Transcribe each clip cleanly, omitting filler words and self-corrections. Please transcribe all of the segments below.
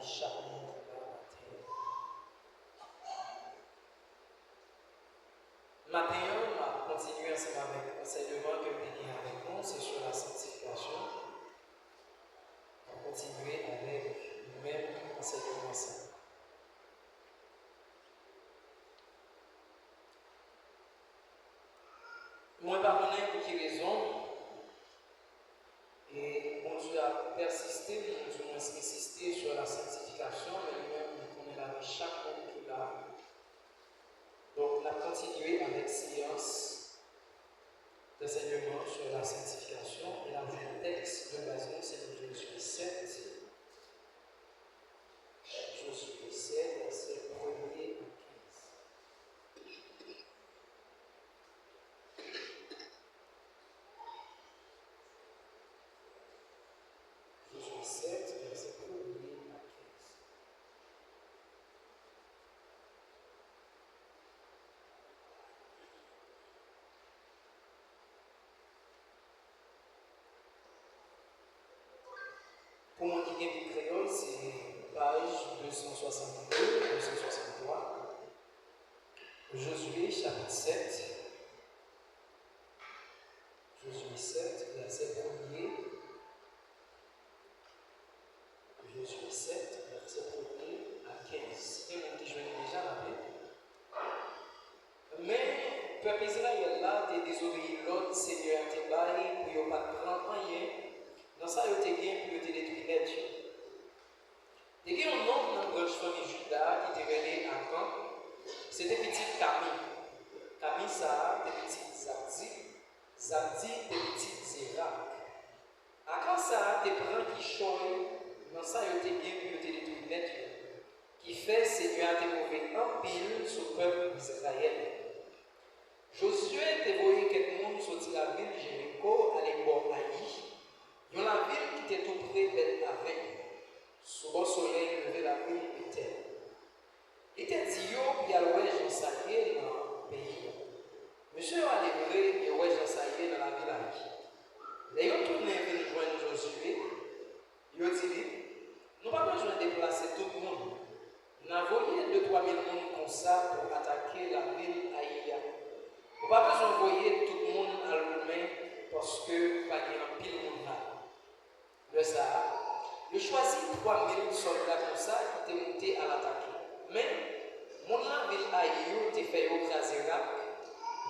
chapitre matin. Matin, on va continuer ensemble avec l'enseignement que nous avons avec nous, c'est sur la sanctification. On va continuer avec le même enseignement ensemble. Moi, pardonnez pour quelle raison. Et mon Dieu a persisté, mon Dieu a insisté sur la sanctification, mais lui-même, on est là avec chaque mot qu'il a. Donc, on a continué avec séance d'enseignement sur la sanctification. Et là, le texte de base, c'est de Josué 7. Josué 7, verset 1er à 15. Josué 7, verset 1er à 15. Pour moi qui vient du créole, c'est page 262, 263. Josué chapitre 7. Josué 7, verset 1er. Josué 7, verset 1er à 15. C'est mon qui je l'ai déjà rappelé. Mais le peuple Israël là, t'es désobéi l'autre Seigneur t'es baillé pour ne pas prendre rien. Dans ça, il y a pour te détruire net. Il y a un nom dans la branche famille Judas qui était relié à Camp. C'était petit Camille. Camille, ça, c'était petit Zabdi. Zabdi, c'était petit Zérak. À quand ça, t'es prends qui choye. Dans ça, il y a pour te détruire net. Qui fait, Seigneur, t'es mauvais en pile sur le peuple d'Israël. Josué était voyé quelqu'un sortir la ville de Jéricho à l'époque d'Aïe. Dans la ville qui était tout près d'El-Aven, sous le soleil levé la ville était. Il était dit, il y a le Jean Saïe dans le pays. Monsieur a livré le Jean Saïe dans la village. Les gens tournent venir joindre Josué. Ils ont dit, nous n'avons pas besoin de déplacer tout le monde. Nous avons envoyé 2-3 000 personnes comme ça pour attaquer la ville Aïa. Nous n'avons pas besoin d'envoyer tout le monde à l'humain parce que pas de pile monde là. Le Sahara. Il choisit 3000 soldats comme ça qui étaient montés à l'attaque. Mais, mon ville Aïe, était fait écraser Irak.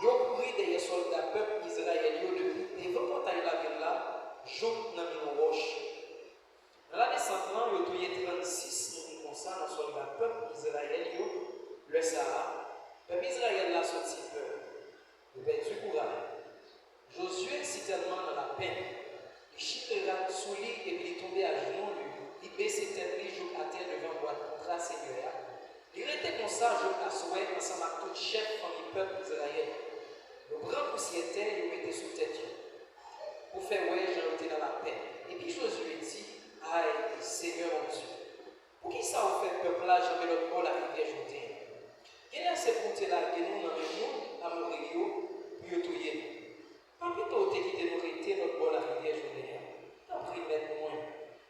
Ils ont couru des soldats peuple israélien depuis devant portail la ville là, jour dans une roche. Dans la descente, ils ont tué 36 comme ça dans soldats peuple israélien, le Sahara. Le peuple israélien a sorti peur. Il a perdu courage. Josué est tellement dans la peine. Il chitera sous lui et puis il est tombé à genoux, il baissait tête, il joue à terre devant le boîte contre Seigneur. Il était comme ça, jour à souhait, ensemble à tout chef famille peuple d'Israël. Le grand poussière-terre, il mettait sous tête. Pour faire, ouais, j'ai été dans la peine. Et puis Josué dit, aïe, Seigneur mon Dieu, pour qui ça vous fait peuple là, j'avais l'autre bord la rivière Jourdain. Il y a ces côtés-là, qui nous dans le monde, à mourir, puis tout y est. Pas plutôt qui te nous arrêter notre bord la rivière Jourdain. T'as pris mettre moins.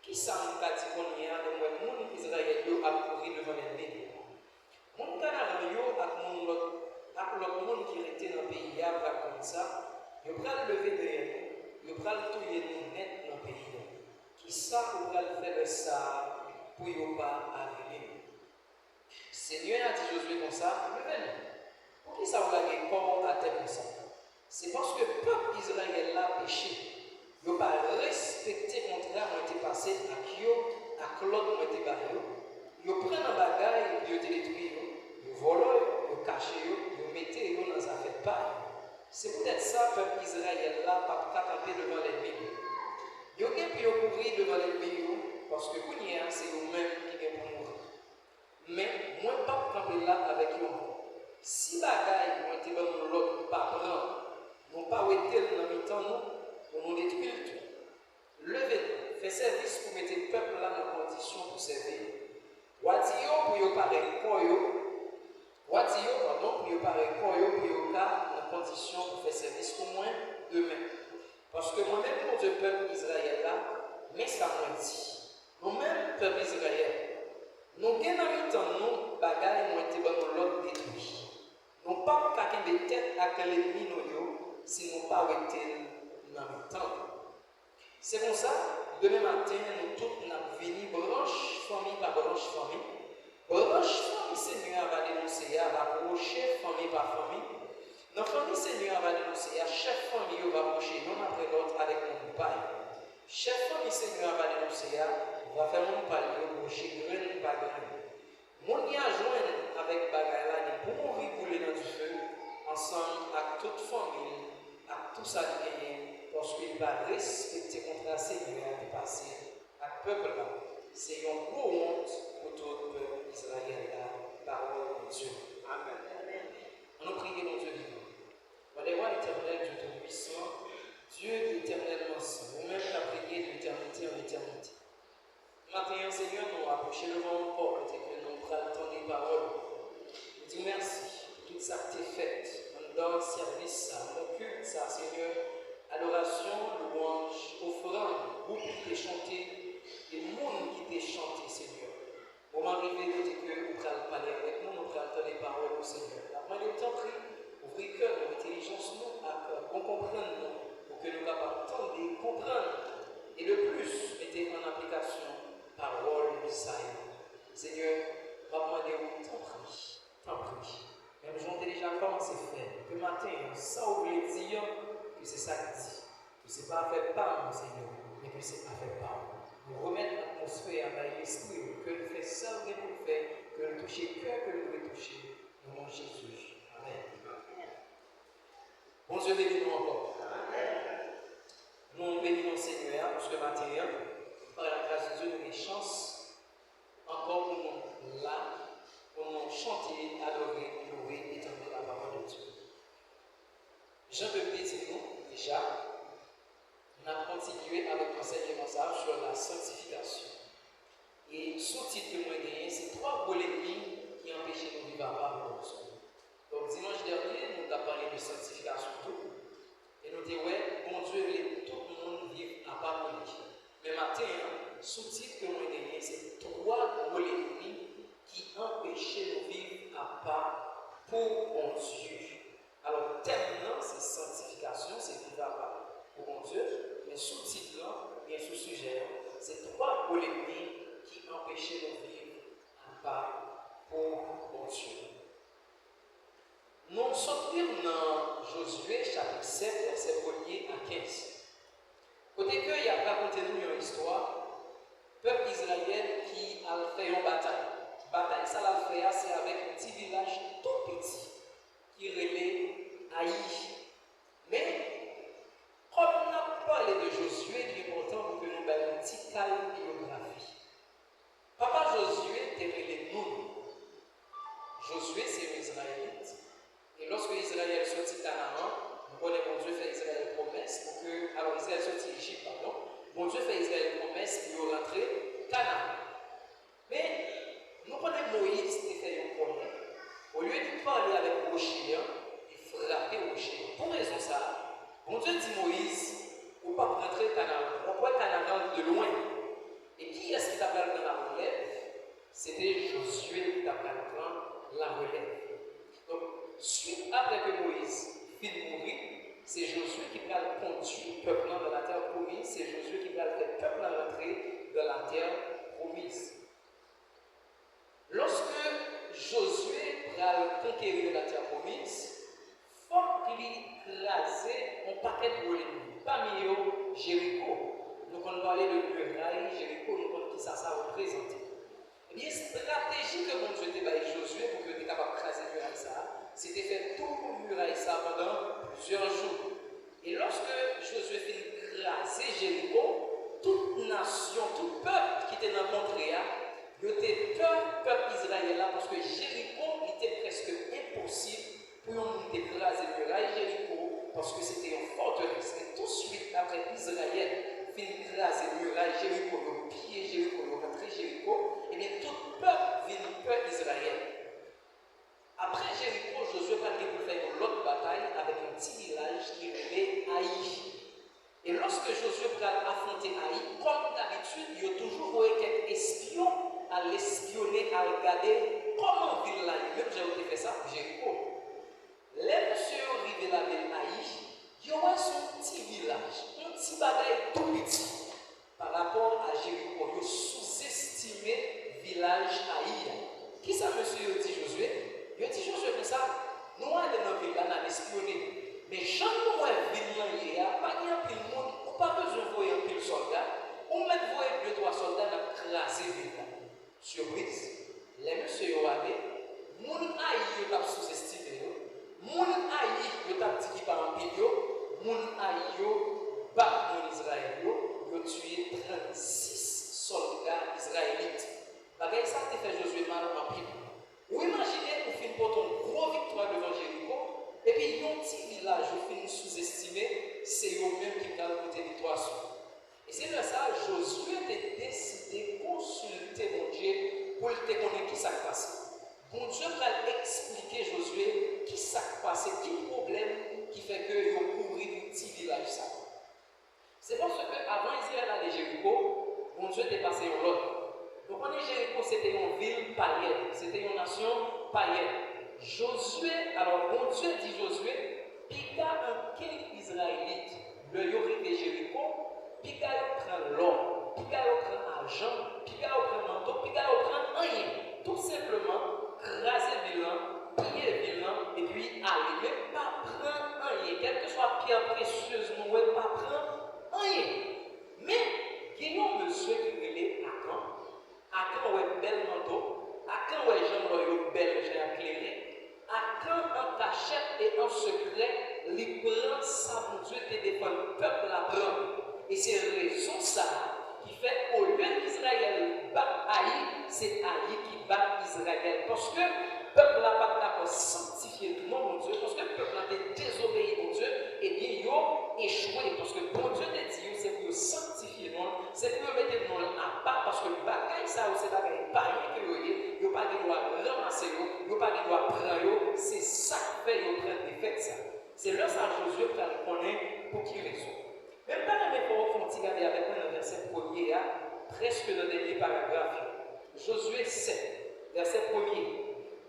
Qui ça nous a dit qu'on y a, le monde Israël a couru devant l'ennemi. Mon canard a l'autre monde qui était dans le pays, a comme ça, il va le lever derrière nous, il va le tout net dans le pays. Qui ça pour le faire ça pour ne pas arriver. Seigneur a dit Josué comme ça, levez-nous. Pour qui ça vous avez corps à terre comme ça? C'est parce que le peuple d'Israël a péché. Ils n'ont pas respecté le contraire qui ont été passés à Kyo, à Claude, qui ont été barrés. Ils prennent un bagage et ils ont été détruits. Ils volent, ils cachent, ils mettent dans les affaires pareilles. C'est peut-être ça que le peuple d'Israël n'a pas tapé devant l'ennemi. Ils ont pu courir devant l'ennemi parce que c'est eux-mêmes qui viennent pour mourir. Mais moi, je ne peux pas camper là avec eux. Si bagage ont été dans l'autre, pas prendre. Nous pas été dans le temps, nous détruire tout. Levez-nous, faites service pour mettre le peuple là dans la condition pour servir. Wadio pour y paraître koyo. Wadio, pardon, pour y paraître koyo, pour y dans la condition pour faire service au moins demain. Parce que moi-même, pour le peuple Israël là, mais ça m'a dit. Nous-mêmes, peuple Israël, Nous avons dans temps nous bagaille ont été bon l'autre détruit. Nous pas qu'à des têtes à l'ennemi nous si nous pas été dans le temps. C'est pour ça, demain matin, nous tous nous venus branche famille par branche famille. Branche famille Seigneur va dénoncer, va approcher famille par famille. Dans la famille Seigneur va dénoncer, chaque famille va approcher l'un après l'autre avec mon paille. Chaque famille Seigneur va dénoncer, va faire mon paille, approcher grain par grain. Mon y a joint avec bagaille là, pour mourir brûler dans du feu, ensemble avec toute famille, avec tout ça qui est, parce qu'il va respecter contrat Seigneur qui passe avec le peuple là. C'est une gros honte pour tout le peuple d'Israël là, parole de Dieu. Amen. On a prié mon Dieu vivant. Voilà l'éternel Dieu Tout-Puissant, Dieu éternellement saint, vous-même qui a prié de l'éternité en éternité. Maintenant, Seigneur, nous approchons devant mon porte et que nous prenons ton parole. Nous disons merci pour tout ça qui est fait. On donne service, on culte ça, Seigneur. Adoration, louange, offrande, groupe qui t'est chanté, et monde qui t'est chanté, Seigneur. Au moment arrivé, nous disons que nous prenons parler avec nous, nous prenons les paroles, Seigneur. La main de temps pris, ouvrez cœur, intelligence, nous, à cœur, qu'on comprenne nous, pour que nous capables de comprendre. Et le plus, mettez en application parole de Seigneur. Seigneur, va demander où t'en prie. Même j'en ai déjà commencé à faire. Que matin, ça oublie dire que c'est ça qui dit. Que ce n'est pas fait par mon Seigneur, mais que c'est fait par nous. Nous remettre l'atmosphère à l'esprit, que nous faisons ça, que nous faisons, que nous touchions le cœur, que nous devons toucher. Au nom de Jésus. Amen. Bon Dieu, bénis-nous encore. Amen. Nous bénissons Seigneur pour ce matin. Par la grâce de Dieu, nous avons chance encore pour nous là, pour nous chanter, adorer, louer et entendre la parole de Dieu. Jean peux dire nous déjà, on a continué avec l'enseignement sur la sanctification. Et sous-titre que moi gagné, c'est 3 polémiques qui empêchent de vivre à part de Dieu. Donc dimanche dernier, nous avons parlé de sanctification tout. Et nous disons, ouais, bon Dieu veut tout le monde vivre à part de lui. Mais matin, sous-titre que moi gagné, c'est 3 polémiques qui empêchent de vivre à part pour bon Dieu. Alors, thème, c'est sanctification, c'est vivre à part pour mon Dieu, mais sous-titre, bien sous-sujet, c'est 3 polémiques qui empêchaient de vivre à part pour mon Dieu. Nous sommes dans Josué chapitre 7, verset 1er à 15. Côté que il y a raconté nous une histoire, peuple Israël qui a fait une bataille. Bataille, ça l'a fait, c'est avec un petit village tout petit qui relève Haï. Mais, comme on a parlé de Josué, il est important pour que nous ayons une petite calme biographie. Papa Josué était relève nous. Josué, c'est un Israélite. Et lorsque Israël sortit Canaan, nous connaissons mon Dieu fait Israël promesse pour que. Alors, Israël sortit Égypte, pardon. Mon Dieu fait Israël promesse pour rentrer Canaan. Mais, nous connaissons Moïse qui fait un problème. Au lieu de parler avec Rocher, frapper au rocher. Pour raison ça, mon Dieu dit Moïse, ou pas rentrer Canaan. On voit Canaan de loin. Et qui est-ce qui t'appelle dans la relève? C'était Josué qui t'appelle dans la relève. Donc, suite après que Moïse finit de mourir, c'est Josué qui va conduire le peuple dans la terre promise. C'est Josué qui va faire le peuple rentrer dans la terre promise. Lorsque Josué va conquérir la terre promise, il faut qu'il écrase un paquet de l'ennemi. Parmi eux, Jéricho. Nous allons parler de muraille, Jéricho, nous allons qui ça représente. Eh bien, stratégie que mon Dieu t'a donné Josué pour que tu sois capable d'écraser la muraille, c'était faire tout le muraille pendant plusieurs jours. Et lorsque Josué fait écraser Jéricho, toute nation, tout peuple qui était dans le contrée, il était peur, peuple israélien, parce que Jéricho était presque impossible pour nous écraser la muraille Jéricho, parce que c'était une forteresse. Et tout de suite après Israël fin écraser la muraille Jéricho, le pied Jéricho, le rentrée Jéricho, et bien tout peuple vient peur Israël. Après Jéricho, Josué va faire l'autre bataille avec un petit village qui est Haï. Et lorsque Josué va affronter Haï, comme d'habitude, il y a toujours quelques espions à l'espionner, à regarder comment ville là, même j'ai fait ça pour Jéricho. Les messieurs arrivés la ville Haï, il y a son petit village, un petit bagaille tout petit par rapport à Jéricho. Ils ont sous-estimé le village Haï. Qui ça, monsieur dit Josué? Il dit Josué comme ça, nous allons dans la ville, on a espionné. Mais jamais nous avons vu il n'y a pas de monde, ou pas besoin de voir un pile soldat, ou même voir 2-3 soldats dans craser la ville. Surprise, les messieurs ont allé, moun Haï ont sous-estimé, moun Haï ont dit qu'il pas en pile, moun Haï ont battu en Israël, ils ont tué 36 soldats israélites. Bagay ça te fait Josué mal en pile. Vous imaginez, vous finissez pour une grosse victoire devant Jéricho, et puis il y a un petit village, vous finissez sous-estimé, c'est eux-mêmes qui ont côté victoire. Et c'est là ça, Josué a décidé de consulter mon Dieu pour te connaître qui s'est passé. Mon Dieu va expliquer Josué qui s'est passé, quel problème qui fait qu'ils ont couru du petit village. C'est parce qu'avant Israël allait Jéricho, mon Dieu était passé au lot. Donc, on est Jéricho, c'était une ville païenne, c'était une nation païenne. Josué, alors bon Dieu dit Josué, Pika un quel Israélite, le yori de Jéricho, Pika prend l'or, Pika prend argent, Pika prend manteau, Pika prend rien. Tout simplement, craser vilain, piller vilain, et puis aller, même pas prendre rien, quelle que soit pierre précieuse, nous ne pas prendre rien. Mais, il y a un monsieur qui est à Caen. À quand on est bel manteau, à quand on est gens bel j'ai éclairé, à quand en cachette et en secret, les prend ça pour Dieu te défendre le peuple à prendre. Et c'est la raison ça qui fait au lieu d'Israël battre Haï, c'est Haï qui bat Israël. Parce que le peuple n'a pas d'accord sanctifié le nom mon Dieu, parce que le peuple a été désobéi mon Dieu, et bien ils ont échoué. Parce que bon Dieu te dit, c'est pour sanctifier le nom, c'est pour mettre le nom à part, parce que le bagaille ça, c'est bagaille pas rien que vous voyez, il n'y a pas de droit ramasser, il n'y a pas de droit prendre, c'est ça qui fait qu'ils prennent des fêtes. C'est là ça Josué pour le connaître pour qui raison. Même pas la même fois, on regarder avec moi dans le verset 1er, presque dans le dernier paragraphe. Josué 7, verset 1er.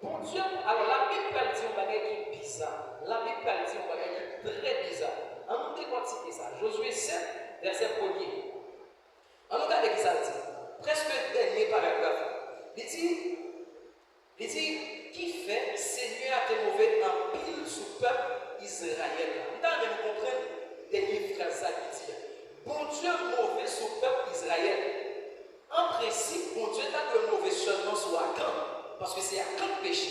Bon Dieu, alors la Bible parle d'un bagage qui est bizarre. La Bible parle d'un bagage qui est très bizarre. On nous décortique ça. Josué 7, verset 1er. On nous regarde qui ça dit. Presque dernier paragraphe. Il dit, qui fait Seigneur a été mauvais en pile sous peuple Israël. Vous avez compris dernier phrase qui dit. Bon Dieu mauvais sous peuple Israël. En principe, bon Dieu n'a que mauvais seulement sur Akan, parce que c'est Akan péché.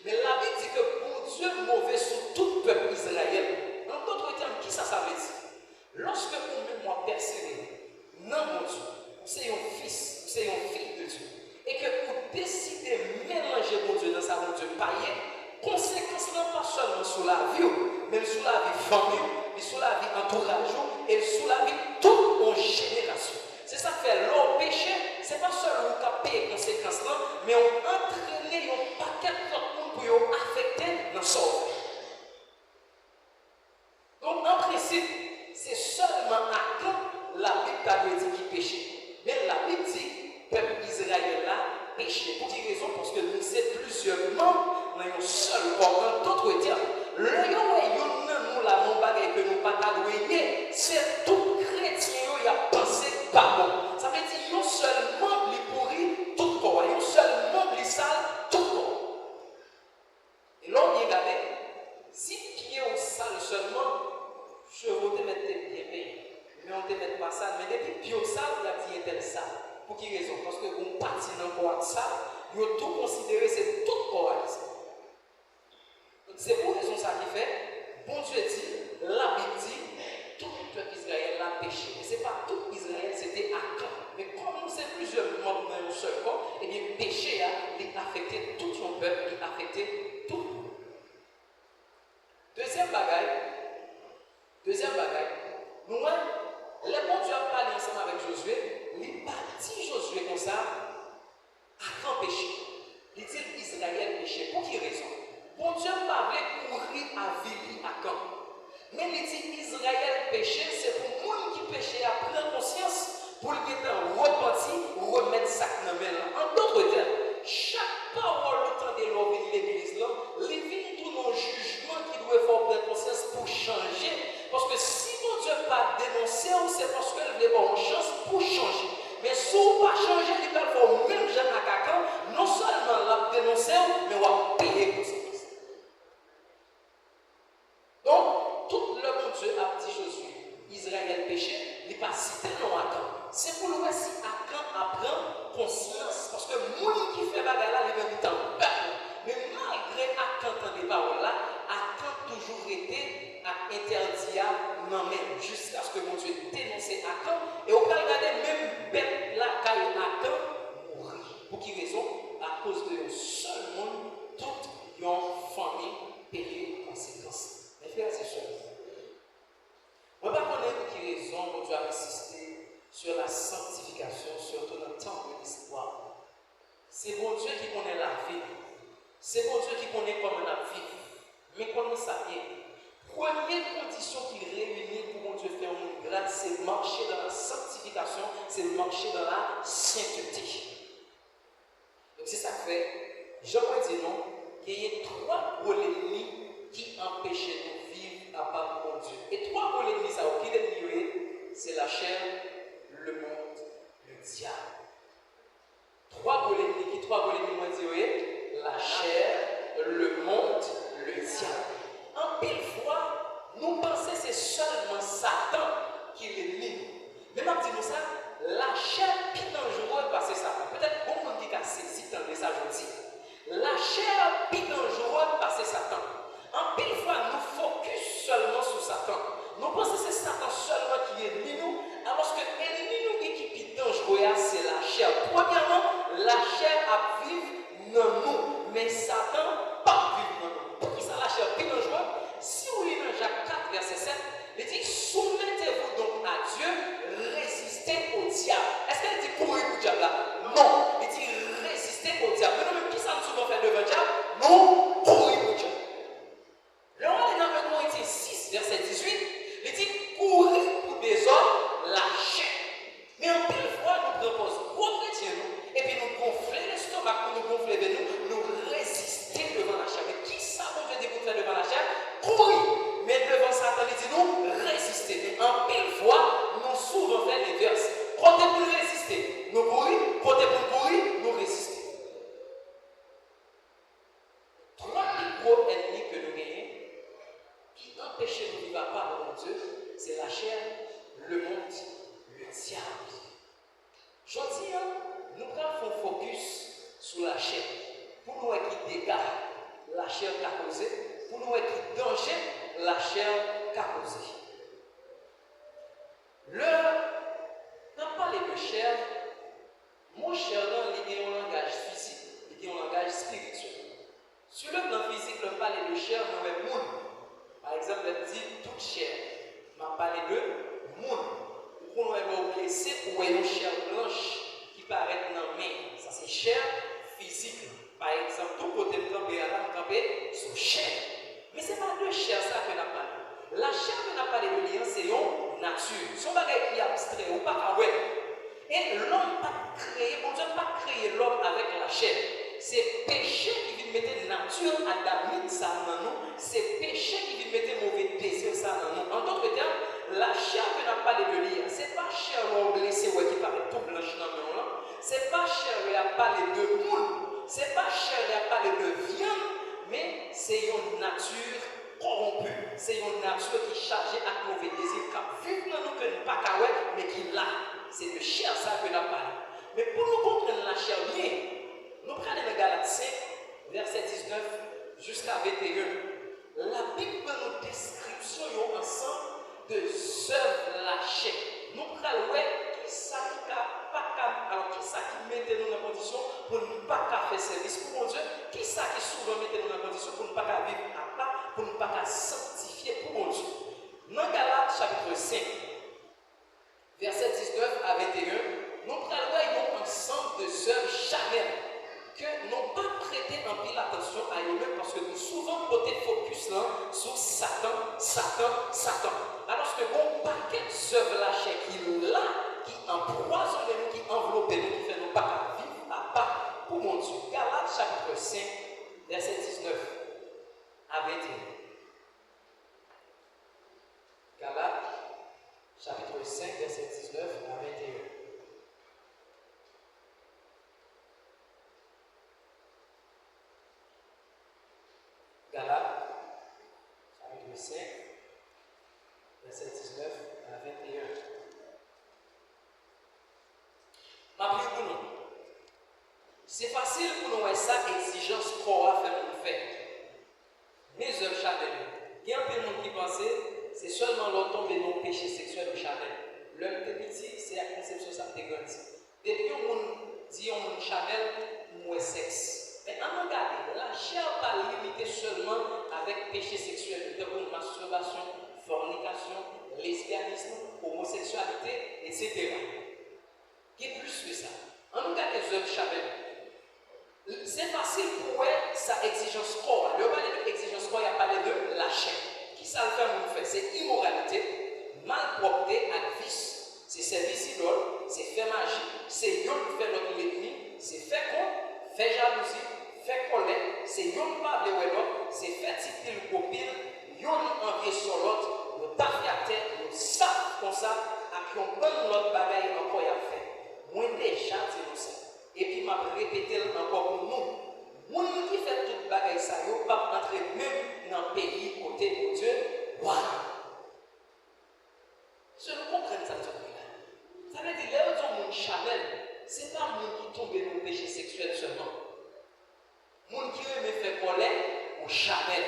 Mais la Bible dit que bon Dieu mauvais sur tout peuple Israël. En d'autres termes, qui ça veut dire? Lorsque vous-même moi persévérez, non mon Dieu, c'est un fils, c'est un fils de Dieu, et que vous décidez de mélanger mon Dieu dans sa mon Dieu païen, conséquence non pas seulement sur la vie, mais sur la vie famille, mais sur la vie entourage, et sur la vie toute en génération. C'est ça qui fait l'homme péché, ce n'est pas seulement qu'on paye les conséquences, mais on entraîne un paquet de monde pour les affecter dans son vie. Donc en principe, c'est seulement à quand la Bible dit qu'il péché. Mais la Bible dit que peuple Israël a péché. Pour quelle raison? Parce que nous sommes plusieurs membres dans un seul corps. En d'autres termes, le nous la mon bagage que nous pas gagner, c'est tout chrétien qui a pensé pas bon. Ça veut dire qu'il y a un seul membre qui pourrit tout corps, il y a un seul membre qui sale tout corps. Et là on y regarde, si pied ou sale seulement, je vais te mettre bien payé. Mais on ne te met pas ça. Mais depuis pied ou sale, il y a dit tel sale. Pour quelle raison? Parce que vous partez dans le corps de sale, vous avez tout considéré, c'est tout corps. C'est pour raison ça qui fait, bon Dieu dit, la Bible dit, tout peuple Israël a péché. Mais ce n'est pas tout Israël, c'était Akan. Mais comme c'est plusieurs membres dans un seul corps, et bien le péché a affecté tout son peuple, il a affecté tout. Deuxième bagaille, nous, le bon Dieu a parlé ensemble avec Josué, il partit Josué comme ça, Akan péché. Il dit Israël péché. Pour quelle raison? Bon Dieu parlait courir à vivre à Akan. Mais il dit Israël péché, c'est pour le monde qui péché à prendre conscience pour le repentir, remettre ça dans le. En d'autres c'est bon Dieu qui connaît la vie. C'est bon Dieu qui connaît comment on a vécu. Mais comment ça vient? Première condition qu'il réunit pour mon Dieu faire une grâce, c'est marcher dans la sanctification, c'est marcher dans la sainteté. Donc c'est ça que fait, Jean dit non, qu'il y ait trois gros ennemis qui empêchent de vivre à part mon Dieu. Et trois gros ennemis, ça qui est c'est la chair, le monde, le diable. Trois gros ennemis, qui trois gros ennemis, moi dit, la chair, le monde, le diable. En pile fois, nous pensons que c'est seulement Satan qui est l'ennemi. Mais je dis ça, la chair est plus dangereuse parce que Satan. Peut-être que beaucoup de gens qui ont saisi dans le message aujourd'hui. La chair est plus dangereuse parce que Satan. En pile fois, nous focus seulement sur Satan. Nous pensons que c'est Satan seulement qui est l'ennemi, alors que l'ennemi qui est plus dangereux, c'est la chair. Premièrement, la chair a vivre dans nous, mais Satan pas vivre dans nous. Pour ça, la chair est plus dangereuse. Si vous lisez dans Jacques 4, verset 7, il dit soumettez-vous donc à Dieu, résistez au diable. Est-ce qu'elle dit courir pour le diable là? Non. Il dit résistez au diable. Mais nous-mêmes, qui ça nous souvent fait devant le diable? Nous courir pour le diable. Là, on est dans 1 Corinthiens 6, verset 18, il dit courir pour des hommes, la chair. Mais en pile fois, nous proposons gros chrétiens, et puis nous gonfler l'estomac, nous gonfler de nous résister devant la chair. Mais qui ça, mon Dieu, dit pour faire devant la chair? Courir. Mais devant Satan, il dit nous résister. Mais en pile fois, nous souvent fait l'inverse. Côté pour résister, nous courir. Côté pour courir, nous résister. Trois plus gros ennemis que nous gagnons, qui empêchent de nous vivre à part de mon Dieu, c'est la chair, le monde, le diable. Je dis, nous prenons focus sur la chair. Pour nous, qui dégâts la chair qu'a causé, pour nous, qui danger la chair qu'a causé. Dans parler de chair, mon cher, il y a un langage physique, il y a un langage spirituel. Sur le plan physique, on parle de chair, on met monde. Par exemple, elle dit toute chair. On parle de monde. Pour nous, on va blesser ou une chair blanche qui paraît dans la main. Ça, c'est chair physique. Par exemple, tout côté de camper sur chair. Mais ce n'est pas de chair ça que nous avons parlé. La chair que nous avons parlé de lien, c'est une nature. Si on va qui est abstrait, ou pas qu'à ouais. Et l'homme pas créé, on ne doit pas créer l'homme avec la chair. C'est péché qui vient mettre nature adamique ça dans nous. C'est péché qui vient mettre mauvais désir ça dans nous. En d'autres termes, la chair que nous avons parlé de lien, ce n'est pas chair blessée qui paraît tout blanche dans nous. Ce n'est pas chair qui a parlé de moule. Ce n'est pas chair qui a parlé de viande. Mais c'est une nature corrompue. C'est une nature qui est chargée à mauvais désir. Qui vit dans nous que nous pas qu'à mais qui l'a. C'est de chair ça que nous avons parlé. Mais pour nous comprendre la chair bien, nous prenons le Galates 5, verset 19 jusqu'à 21. La Bible nous description un ensemble de œuvres de la chair. Nous prenons qui ça qui mettait nous dans la condition pour ne pas faire service pour mon Dieu, qui ça qui souvent mettait nous dans la condition pour ne pas vivre à part, pour ne pas sanctifier pour mon Dieu. Dans Galates chapitre 5, verset 19 à 21, nous prenons un ensemble de œuvres charnelles que n'ont pas prêté en pile attention à eux-mêmes parce que nous souvent porté focus là sur Satan. Alors que bon paquet d'œuvres là qui nous là, qui empoisonnent nous, qui enveloppent nous, qui fait nous pas vivre à part pour mon Dieu. Galates chapitre 5, verset 19 à 21. Galates chapitre 5, verset 19 à 21. Galates, chapitre 5, verset 19 à 21. Ma prière pour nous. C'est facile pour nous voir ça, exigence pour faire nous faire. Mes œuvres charnelles. Il y a un peu de monde qui pensait, c'est seulement l'on tombe dans le péché sexuel ou charnel. L'homme petit, c'est la conception ça te grandit. Depuis on dit on charnel, ou sexe. Mais en regardant, la chair pas limitée seulement avec péché sexuel, comme masturbation, fornication, lesbianisme, homosexualité, etc. Qui est plus que ça. En regardant les œuvres charnelles, c'est immoralité, malpropreté et vice. C'est service idole, c'est faire magie, c'est yon qui fait notre l'ennemi, c'est faire con, faire jalousie, faire colère, c'est yon pas de l'autre, c'est faire tirer le copil, yon envier sur l'autre, le taper à terre, le sac comme ça, à qui on donne l'autre bagaille encore à faire. Moi déjà, c'est ça. Et puis, m'a répété encore pour nous. Moun qui fait toute bagaille ça, yo pas entrer même dans le pays côté de Dieu. Waouh! Je ne comprends ça tout là. Ça veut dire là où mon Chanel, c'est pas moun qui tombe dans le péché sexuel seulement. Moun qui aime faire colère au Chanel.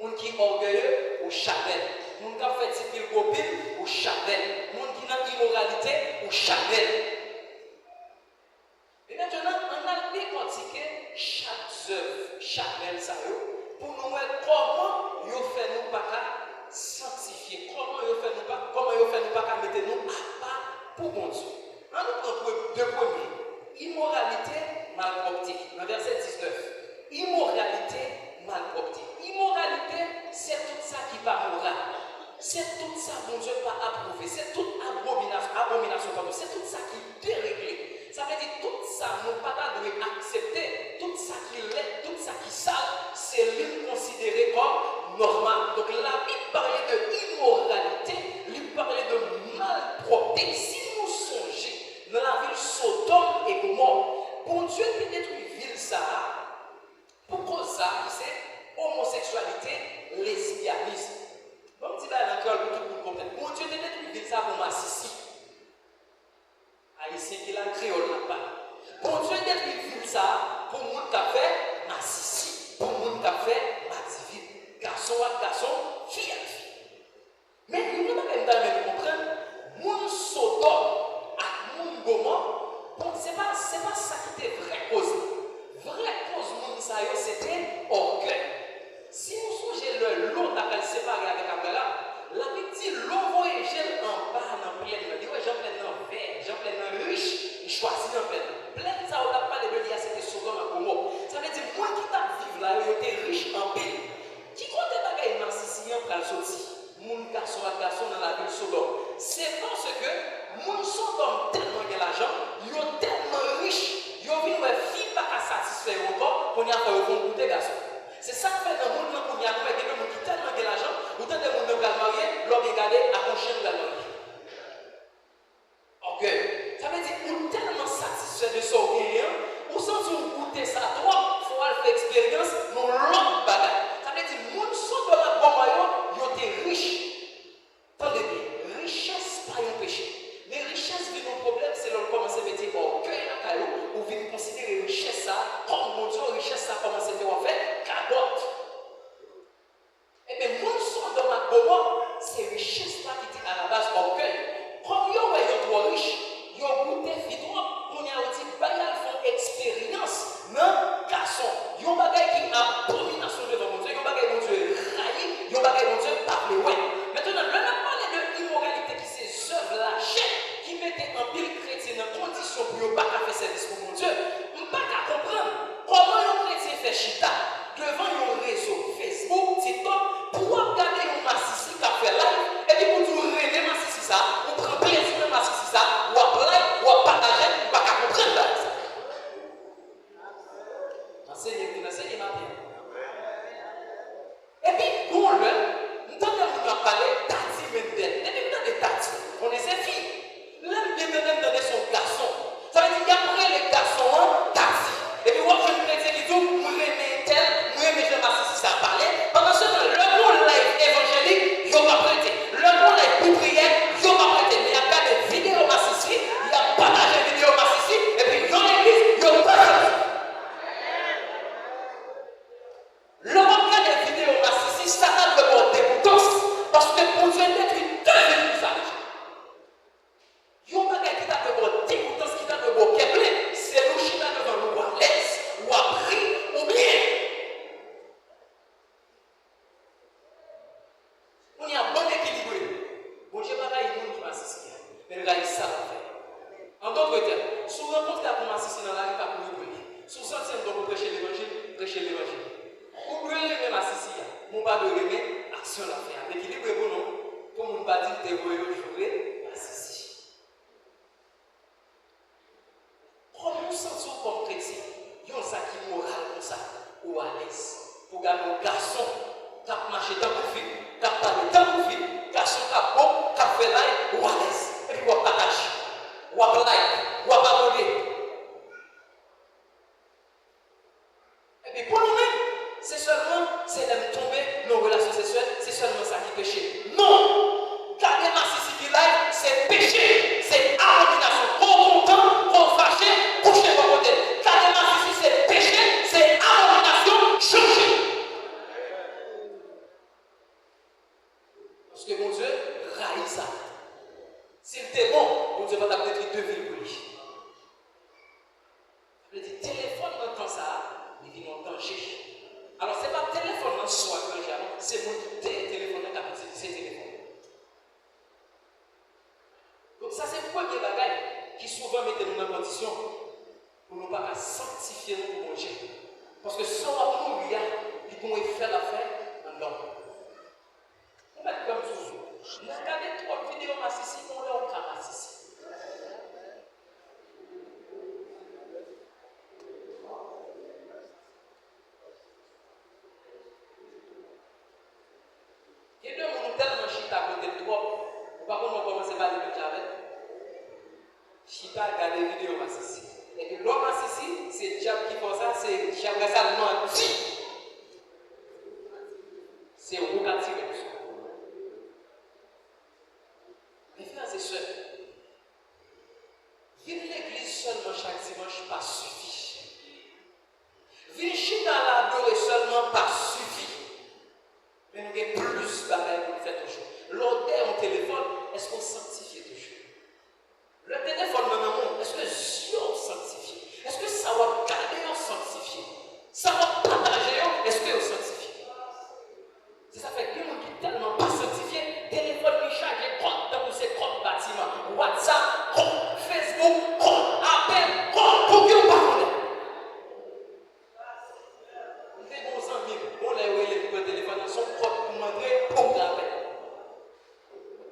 Moun qui est orgueilleux au Chanel. Moun qui a fait tirer le copine au Chanel. Moun qui n'a immoralité au Chanel. Et maintenant, on a décortiqué chaque œuvre, chaque même ça, pour nous voir comment nous fait nous pas sanctifier, comment nous fait nous pas mettre nous à part pour bon Dieu. On nous prend deux premiers. Immoralité, malpropreté. Dans verset 19. Immoralité, malpropreté. Immoralité, c'est tout ça qui va moral. C'est tout ça, mon Dieu, pas approuvé. C'est toute abomination, c'est tout ça qui déréglé. Ça veut dire tout ça, nous ne pouvons pas accepter. Tout ça qui est, tout ça qui sale, c'est lui considéré comme normal. Donc la Bible parlait de immoralité, lui parlait de malpropreté. Si nous songeons dans la ville Sodome et Gomorrhe, pour Dieu qui détruit ville ça, pour cause ça, c'est homosexualité, lesbianisme. Bon, je dis là encore pour tout le monde comprendre. Pour Dieu qui détruit ville ça pour Massissi. Haïtien qui l'a créole là pas. Pour Dieu détruit ça pour moun qui a fait Massissi, pour moun qui a fait Mativille, garçon à garçon, fille à fille. Mais nous ne pouvons pas comprendre, moun Sodome à moun Gomorrhe, bon, c'est pas ça qui était vraie cause. Vraie cause moun ça c'était orgueil. Si nous songeons l'eau d'appel séparé avec Abraham, la Bible dit l'eau voyait en bas dans pleine. Il dit ouais, j'en plein dans vert, j'en plein dans riche, il choisit dans plein. Plein ça on n'a pas de dire c'était Sodome à Gomorrhe. Ça veut dire moi qui t'a vivre là, il était riche en paix. Qui compte pas gagner narcissiens pour le sortir. Mon garçon à garçon dans la ville Sodome. C'est parce que mon Sodome tellement de l'argent, ils sont tellement riches, ils ont vu une fille pas à satisfaire encore qu'on y a fait au fond goûter garçon. C'est ça qui fait dans le monde qu'on y a fait des gens qui tellement de l'argent, ou tant de gens qui ont marié, leur regarder à ton chien de la mariée. Ok. Ça veut dire qu'on est tellement satisfait de son gain, ou sans goûter ça trop, il faut faire expérience dans l'autre bagage. Ça veut dire que les gens de la Gomorrhe, ils ont été riches. Attendez bien, richesse pas un péché. Mais richesse vient un problème, c'est là qu'on commence à mettre orgueil dans la caillou, ou vient considérer richesse ça, comme mon Dieu, richesse ça commence à faire en fait, cadotte. Et bien, mon son de ma Gomorrhe, c'est richesse là qui était à la base orgueil. Comme ils ont trop riche, ils ont goûté fidèle, qu'on a dit, bah, ils font expérience, non, garçon. Ils ont bagay qui abomination devant mon Dieu, ils ont bagay mon Dieu raillé, ils ont bagay mon Dieu parlé, ouais. Maintenant, le n'a parlé de l'immoralité qui ces œuvres lâchées, qui mettaient un pile chrétien dans condition pour ne pas faire service pour mon Dieu. On ne peut pas comprendre comment un chrétien fait chita devant un réseau Facebook, TikTok, pour regarder un Massissi qui a fait live, et puis pour tout rêver Massissi ça, on prend plaisir de Massissi ça, ou à like, ou à partager, on ne peut pas comprendre là. Enseignez ma bien. Et puis, pour le, nous avons parlé Tati Mendel. Et puis, nous avons Tati. On est ses filles. L'homme bien donner son garçon. Ça veut dire qu'après le garçon, Tati. Et puis, moi, je suis chrétien qui dit, moi, j'aime tel, moi, j'aime Massissi ça parler. Pendant ce temps, le bon live évangélique, il va prêter. Le bon live pour prière, il va prêter. Mais il y a pas de vidéo Massissi, il y a pas de vidéo Massissi, et puis, dans l'église, il y a pas de. Le manque de vidéos Massissi, ça a le mot dégoûtance. Parce que pour Dieu détruit deux visages. Il y a un bagage qui t'a le mot dégoûtance, qui t'a le mot kéblé. C'est le chien devant nous à l'aise, ou à prix, ou bien. On y a bon équilibré. Bon Dieu, pas il monde qui Massissi. Mais le gars, il savent faire. En d'autres termes, si vous rencontrez pour Massissi dans la rue, pas pour vous brûler. Si vous sentez que vous prêchez l'évangile, prêchez l'évangile. Ou brûler même Massissi, mon pas de remet action. action la faire. L'équilibre est bon, non? Comme on va dire, tu es jouer, assisi. Comment nous sentons comme chrétiens? Il y a un sac moral comme ça, ou à l'aise. Pour gagner un garçon, qui a marché dans le fil, qui a parlé dans le fil, garçon qui a bon, qui a fait l'ail, ou à l'aise. Et puis, on partage, on like, on abonner. Et puis, pour nous-mêmes, c'est d'aller tomber dans nos relations sexuelles, c'est seulement ça qui est péché. Non! Car les narcissiques qui live, c'est péché, c'est abomination. Trop content, trop fâché, coucher de côté. Car les narcissiques, c'est péché, c'est abomination, changer. Parce que mon Dieu raït ça. S'il était bon, mon Dieu va t'appeler deux villes pour lui. Il dit téléphone dans temps ça, il vit en danger. Alors, ce n'est pas le téléphone en soi que j'ai, c'est mon téléphone qui a utilisé ces téléphones. Donc, ça, c'est le premier bagage qui souvent met nous dans une condition pour ne pas sanctifier notre projet. Parce que sans nous, il y a qui pourrait faire l'affaire en homme. On va être comme toujours. Regardez trois vidéos ici, on est au cas ici. Et deux gens tellement chita à côté de toi, par contre, on commence par les avec. Chita regarde les vidéos ici. Et puis l'homme ici, c'est le diable qui fait ça, c'est le diable qui a menti. C'est vous qui tirez. Mes frères et sœurs, venir à l'église seulement chaque dimanche pas suffit. Venir chita à l'adorer seulement pas suffit. Mais nous avons plus de bagages pour faire toujours. L'odeur au téléphone, est-ce qu'on sanctifie toujours? Le téléphone, maman, est-ce que Dieu est sanctifié? Est-ce que ça va garder ou sanctifié? Ça va partager ou est-ce que vous sanctifié? C'est ça fait que les gens qui sont tellement pas sanctifiés, téléphone qui charge compte dans ces comptes bâtiments, WhatsApp, compte Facebook, compte appel, compte pour que vous parlez. Les bons amis, on les téléphone dans son propre pour demander pour l'appel.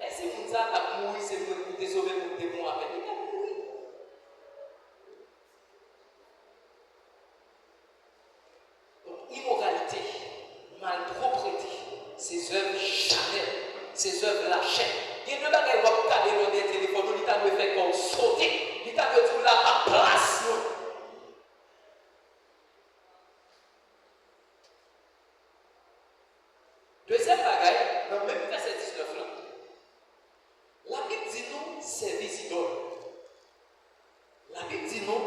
Est-ce que vous avez mouru, c'est pour te sauver pour te bon appel? Il a mouru. Donc, immoralité, malpropreté, ces œuvres charnelles, ces œuvres lâchées. Il y a deux bagages qui vont garder dans des téléphones, il t'a fait comme sauter, il t'a fait tout là à place. Deuxième bagaille, dans le même verset 19 là, la Bible dit nous, c'est des idoles. La Bible dit nous,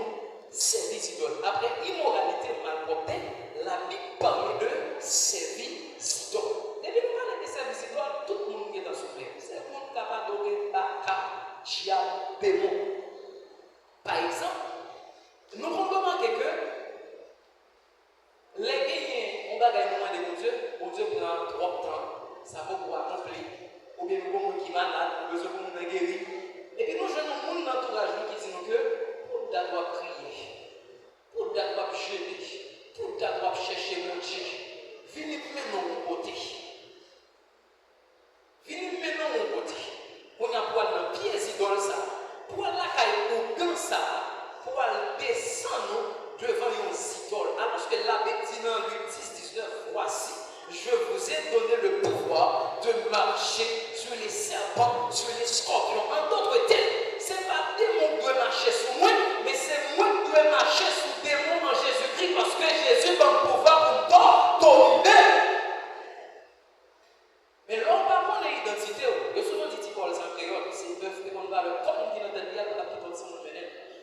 c'est des idoles. Après immoralité, malpropreté, la Bible parle de servir des idoles. Depuis nous parlons de servir des idoles, tout le monde est dans ce place. C'est le monde capable d'adorer Baka, Diable, démon. Par exemple, nous avons remarqué que les gagnants, on va gagner mon Dieu prend trop de temps, ça va pour accomplir. Ou bien nous avons qui malade, nous besoin de nous guérir. Et puis nous avons un entourage qui dit que pour d'abord prier, pour d'abord jeûner, pour d'abord chercher mon Dieu, venez maintenant mon côté. Venez maintenant mon côté. On a pour aller dans pieds idoles ça, pour aller au gain ça, pour aller descendre devant les idoles. Alors que la Bible dit dans Luc 10, 19, voici, je vous ai donné le pouvoir de marcher sur les serpents, sur les scorpions. En d'autres termes, ce n'est pas démon qui doit marcher sur moi, mais c'est moi qui dois marcher sur démon en Jésus-Christ parce que Jésus va me pouvoir pour dominer. Mais l'homme pas mon identité, il y a souvent dit Paul en créole, c'est une œuvre qu'on va le comme on dit dans le diable, on a pris son nom.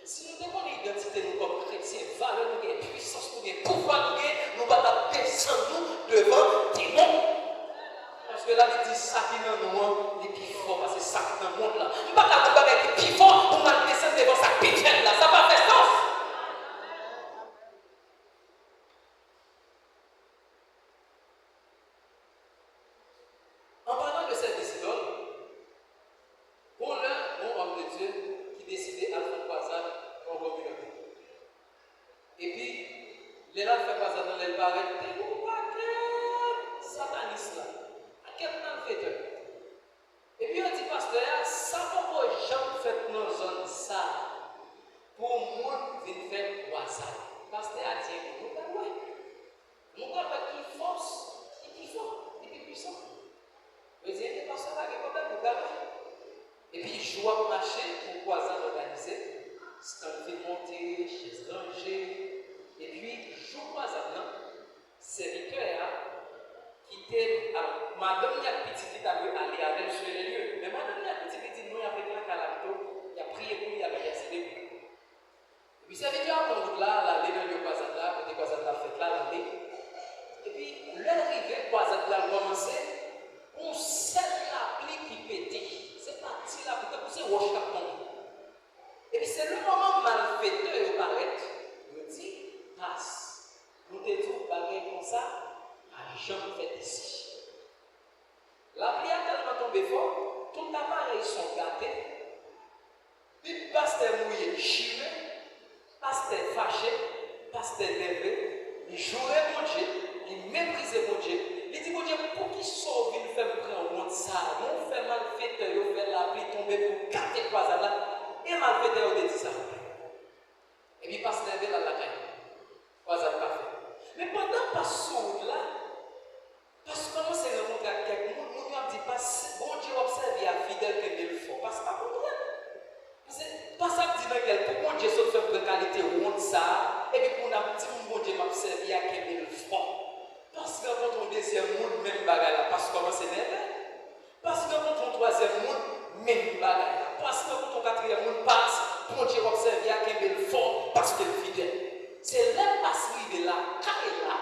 Si nous avons une identité, nous comme chrétiens, valeur, nous avons puissance, nous avons pouvoir, nous allons descendre devant démon. Parce que là, il dit ça qui est dans nous, il est plus fort, parce que ça qui est dans le monde là. Nous ne pouvons pas faire plus fort pour nous descendre devant sa pétienne là, ça va faire sens. En parlant de cette idoles, on a un homme de Dieu qui décidait à faire croisade dans la communauté. Et puis, les gens font croisade dans les barrettes, et vous voyez, sataniste là. quel malfaiteur. Et puis on dit, pasteur, ça va pas jamais fait dans la zone ça. Pour moi, venir faire WhatsApp. Pasteur a dit, nous avons nous avons qui force, et qui fort, et qui puissant. Vous dites, les pasteurs n'ont pas de problème, et puis je dois marcher pour croisant organisé, stand fait monter, chaise rangée, et puis je croisant là, serviteur qui était, madame il y a petit qui t'a vu aller avec sur les lieux, mais madame il y a petit qui dit, nous avec la calamito, il a prié pour lui, il a versé. Et puis serviteur a mon là, l'aller dans le croisant là, côté croisant la fête là, l'aller. Et puis, l'arrivée, croisade là, commencé, on sait l'appli qui pétait. C'est parti là, pour c'est wash cap. Et puis, c'est le moment malfaiteur de paraître. Il dit, passe. Nous te disons, baguette comme ça, à jamais fait ici. L'appli a tellement tombé fort, tout appareil sont gâtés. Puis, pasteur mouillé, chimé, pasteur fâché, pasteur nerveux, il jouait mon Dieu. Il méprisait mon Dieu. Il dit, mon Dieu, pour qui sauve, il fait prendre un monde ça. On fait malfaiteur, on fait la pluie tomber pour capter quoi ça là. Et malfaiteur, on dit ça. Et puis, passe lever dans la caille. Quoi ça pas fait. Mais pendant pas sourd là, parce que comment c'est rencontré avec quelqu'un, nous avons dit, bon Dieu observe, il y a fidèle que Dieu le fait. Parce que pas comprendre. Pas ça dit dans quel pour mon Dieu sauf faire de qualité, on dit ça. Et puis, pour nous dire, mon Dieu m'observe, il y a quelqu'un le fait. Parce que quand on deuxième monde, même bagarre là, parce que comment c'est nerveux. Parce que quand on troisième monde, même bagarre là. Parce que quand on quatrième monde passe, mon Dieu observe, il y a quelqu'un le fort, parce qu'il est fidèle. C'est là, passe de là, quand il est là,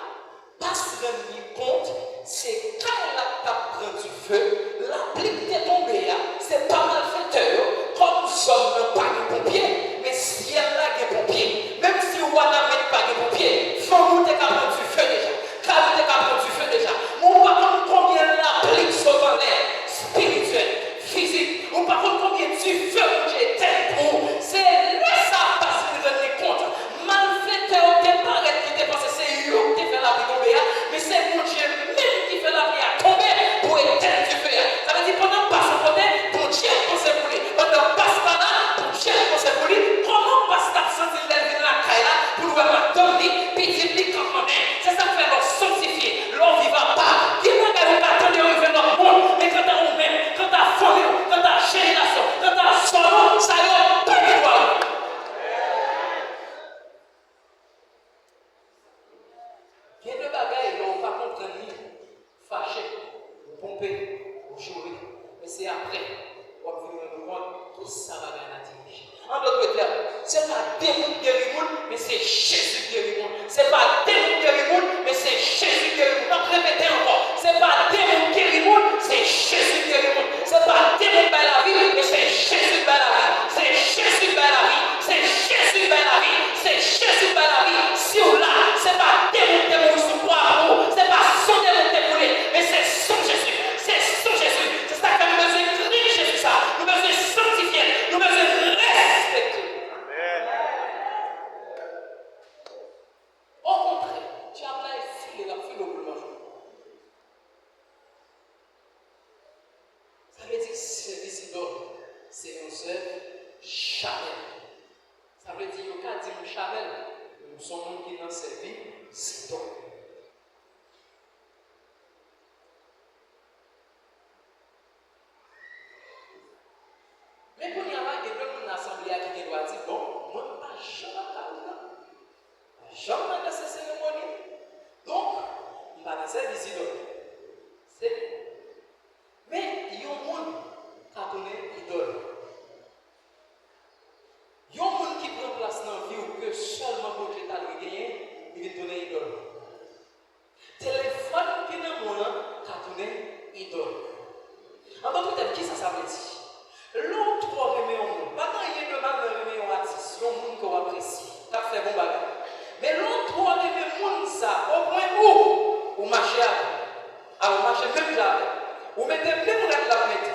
passe rendre compte, c'est quand il a tapé du feu, la pluie qui est tombée là, c'est pas malfaiteur, comme sommes pas de pompiers, mais si elle a des pompiers, même si on n'a même pas de pompiers, il faut monter capable du feu déjà. Car vous êtes capable du feu déjà. On ne par contre combien l'applique sur ton air spirituel, physique. On par contre combien du feu que j'ai tel pour. C'est là ça parce que vous vous rendez compte. Malfaiteur, t'es pas qui t'es pensé, c'est eux qui fait la vie tomber. Mais c'est mon Dieu même qui fait la vie tomber pour éteindre du feu. Ça veut dire pendant pas son côté, ton Dieu conseille pour lui. Pendant passe par là, ton Dieu conseille pour lui. Comment passe ta santé de la caille là pour nous avoir donné, puis il quand on est. C'est ça que fait leur sanctifier. L'on ne vivra pas. Qui n'a pas attendu à revenir dans le monde. Mais quand on met, quand on fondé, quand on génération, quand on son ça y est, pas de toi. Il y a deux bagailles, on ne va pas comprendre ni fâché, ou pomper, ou jouer. Mais c'est après, on va venir nous rendre tout ça va bien attirer. En d'autres termes, ce n'est pas démon qui guérit le monde, mais c'est Jésus qui guérit le monde. Ce n'est pas démon qui guérit le monde, mais c'est Jésus qui guérit le monde. Répétez encore. Ce n'est pas démon qui guérit le monde, c'est Jésus qui guérit le monde. Ce n'est pas démon qui bat la vie, mais c'est Jésus qui bat la vie. C'est Jésus qui bat la vie. C'est Jésus qui bat la vie. C'est Jésus qui bat la vie. Si on l'a, ce n'est pas démon qui est sous croix pour. Ce n'est pas son démon qui est brûlé, mais c'est son Jésus. C'est son Jésus. C'est ça que nous besoin de crier Jésus ça. Nous besoin de sanctifier. Nous besoin de respecter. Au contraire, tu as plein de filles la fille au bout de ma journée. Ça veut dire que service d'homme, c'est un seul Chamel. Ça veut dire que quand on dit Chamel, nous sommes qui dans servi, c'est donc. Mais pour y avoir des gens dans l'assemblée qui doivent dire, bon, moi, pas jamais jamais dans ces cérémonies. Donc, on va dans ces visites. C'est bien. Mais il y a un monde qui a donné idole. Il y a un monde qui prend place dans la vie où que seulement pour Dieu t'a gagné, il va donner idole. Téléphone qui est dans le monde qui a donné idole. En d'autres termes, qui ça veut dire? L'autre remet au monde. Pas quand il y a de mal de remet au artiste, il y a un monde qu'on apprécie. Tu as fait bon bagage. Mais l'autre remet le monde ça, au point où vous marchez avec. Alors, vous marchez même jamais. Vous mettez même la mettre.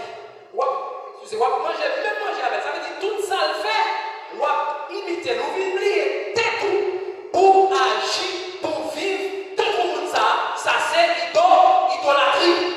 Excusez-moi, vous mangez même manger avec. Ça veut dire tout ça le fait. Vous imitez, vous oubliez tout pour agir, pour vivre. Tout le monde ça c'est idolâtrie.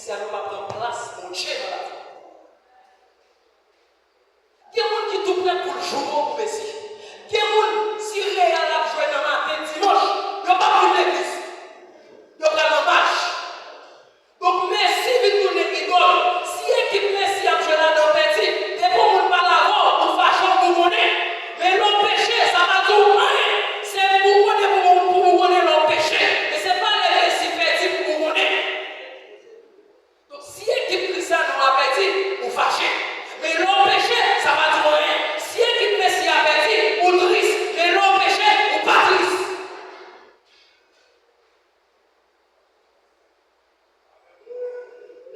Christian ne pas prendre place, mon Dieu, dans la vie. Il y a des gens qui tout prêt pour le jour au Messie. Il y a des gens, si réel a joué dans le matin, dimanche, ils n'ont pas pris l'église. Ils ont pris la marche. Donc, Messi vient tourner idole. Si l'équipe Messi a joué dans le petit, c'est pour nous pas l'avoir, pour faire pour connaître. Mais l'homme péché, ça va tout rien. C'est pour vous connaître l'homme péché. Mais ce n'est pas les Messi petit pour vous connaître. Donc, si l'équipe chrétienne nous a petit, vous fâchez. Mais l'homme péché, ça va tout rien. Si l'équipe Messi a petit, vous triste. Mais l'homme péché, vous pas triste.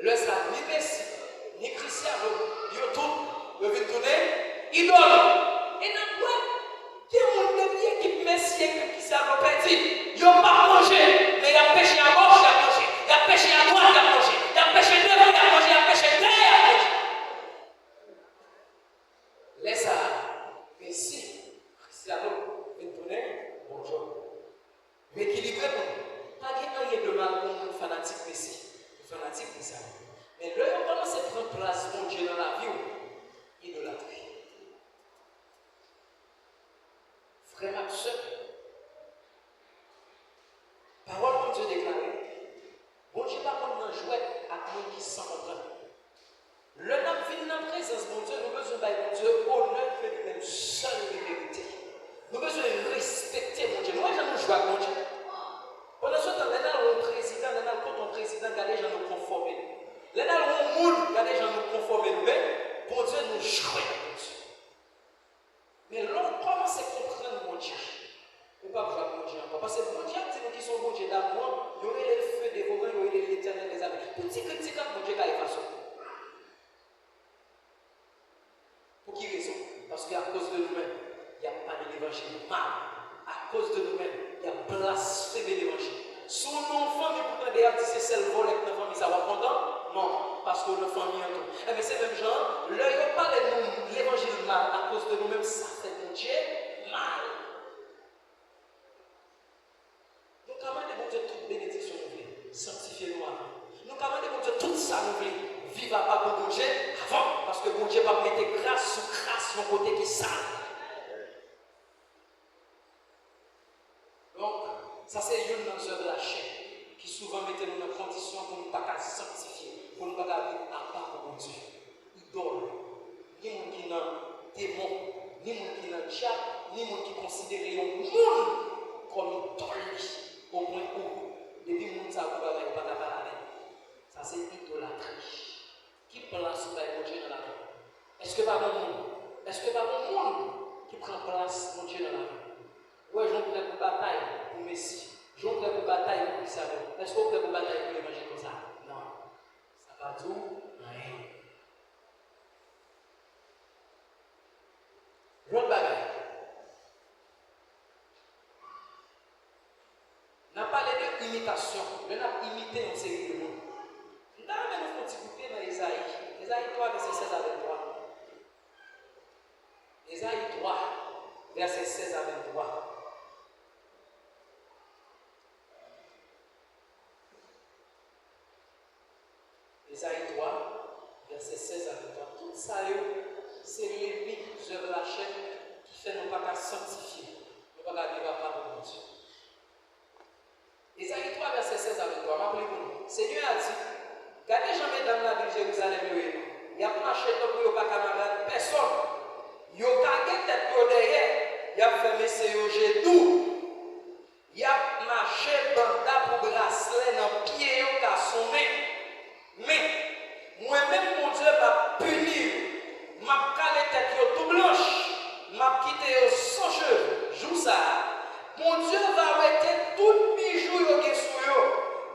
Le ça, ni Messi, ni Cristiano, ils tout, ils viennent tourner, idole. Et dans quoi, qui est mon dernier équipe Messi et équipe Cristiano petit, ils n'ont pas mangé, mais ils ont péché à gauche, ils ont mangé. Ils ont péché à droite, ils ont mangé. Ils ont péché devant, ils ont mangé. Ils ont péché derrière, ils ont mangé. Laisse ça, Messi, Cristiano, viennent tourner, bonjour. Mais équilibré pour nous. Pas qu'il y ait de mal pour un fanatique Messi. Fanatique de ça. Mais là, on commence à prendre place, mon Dieu, dans la vie, idolâtrie. Frère ma soeur, parole de Dieu déclarée, mon Dieu, pas comme un jouet à nous qui s'en comprennent. Le nom vient dans la présence, mon Dieu, nous besoin de mon Dieu, honneur que lui-même seul et vérité. Nous besoin de respecter, mon Dieu. Moi, j'en joue avec mon Dieu. Pendant ce temps, les gens ont président, les gens ont ton président, les gens nous conformer. Les gens ont monde, les gens nous conformer. Mais pour Dieu, nous jouons avec Dieu. Mais l'on commence à comprendre mon Dieu. Mais pas jouer avec mon Dieu encore. Parce que mon Dieu, c'est nous qui sont mon Dieu d'amour, il y aurait le feu dévorant, il y aurait l'éternel des âmes. Petit critique à mon Dieu, quelle façon. Pour qui raison? Parce qu'à cause de nous-mêmes, il n'y a pas de l'évangile mal. À cause de nous-mêmes, il y a blasphémé l'évangile. Son enfant, mais pourtant, d'ailleurs, c'est celle qui vole avec notre famille, ça va content? Non, parce que notre famille est tout. Eh bien, c'est même genre, l'œil n'a pas l'évangile mal, à cause de nous-mêmes, ça fait mon Dieu mal. Nous commandons mon Dieu toute bénédiction, nous voulons. Sanctifiez-nous avant. Nous commandons mon Dieu toute ça, nous voulons. Vive à pas pour mon Dieu avant, parce que mon Dieu va mettre grâce sous grâce, mon côté qui sale. Donc, ça c'est une dans de la chaîne qui souvent mettait nous dans condition pour ne pas sanctifier, pour ne pas vivre à part pour Dieu. Idole, ni monde qui n'a démon, ni monde qui n'a diable, ni monde qui considère un monde comme idole au point où, depuis le monde ça va pas parler. Ça c'est idolâtrie. Qui place mon Dieu dans la vie? Est-ce que pas mon monde? Est-ce que pas mon monde qui prend place mon Dieu dans la vie? Oui, j'en prends pour bataille pour Messie. J'en prends pour bataille pour Cristiano. Est-ce qu'on prend pour bataille pour l'évangile comme ça? Non. Ça va tout rien. L'autre bagaille. On a parlé de imitation. On a imité une série de mots. Nous avons un petit coupé dans Isaïe. Isaïe 3, verset 16 à 23. Isaïe 3, verset 16 à 23. Isaïe 3, verset 16 à 23. Tout ça, c'est l'ennemi de la chaîne qui fait nous pas sanctifier. Nous pas vivre à part de Dieu. Isaïe 3, verset 16 à 23. Rappelez-vous, Seigneur a dit, gardez jamais dans la ville de Jérusalem, il n'y a pas marché pour ne pas camarade personne. Il y a gardé tête derrière, il a fait mes genoux. Il a marché banda pour bracelet dans le pied, il a sonné. Mais moi-même, mon Dieu m'a puni, m'a calé tête tout blanche, m'a quitté sans cheveux. Joue ça. Mon Dieu va mettre tout bijou qui sont sur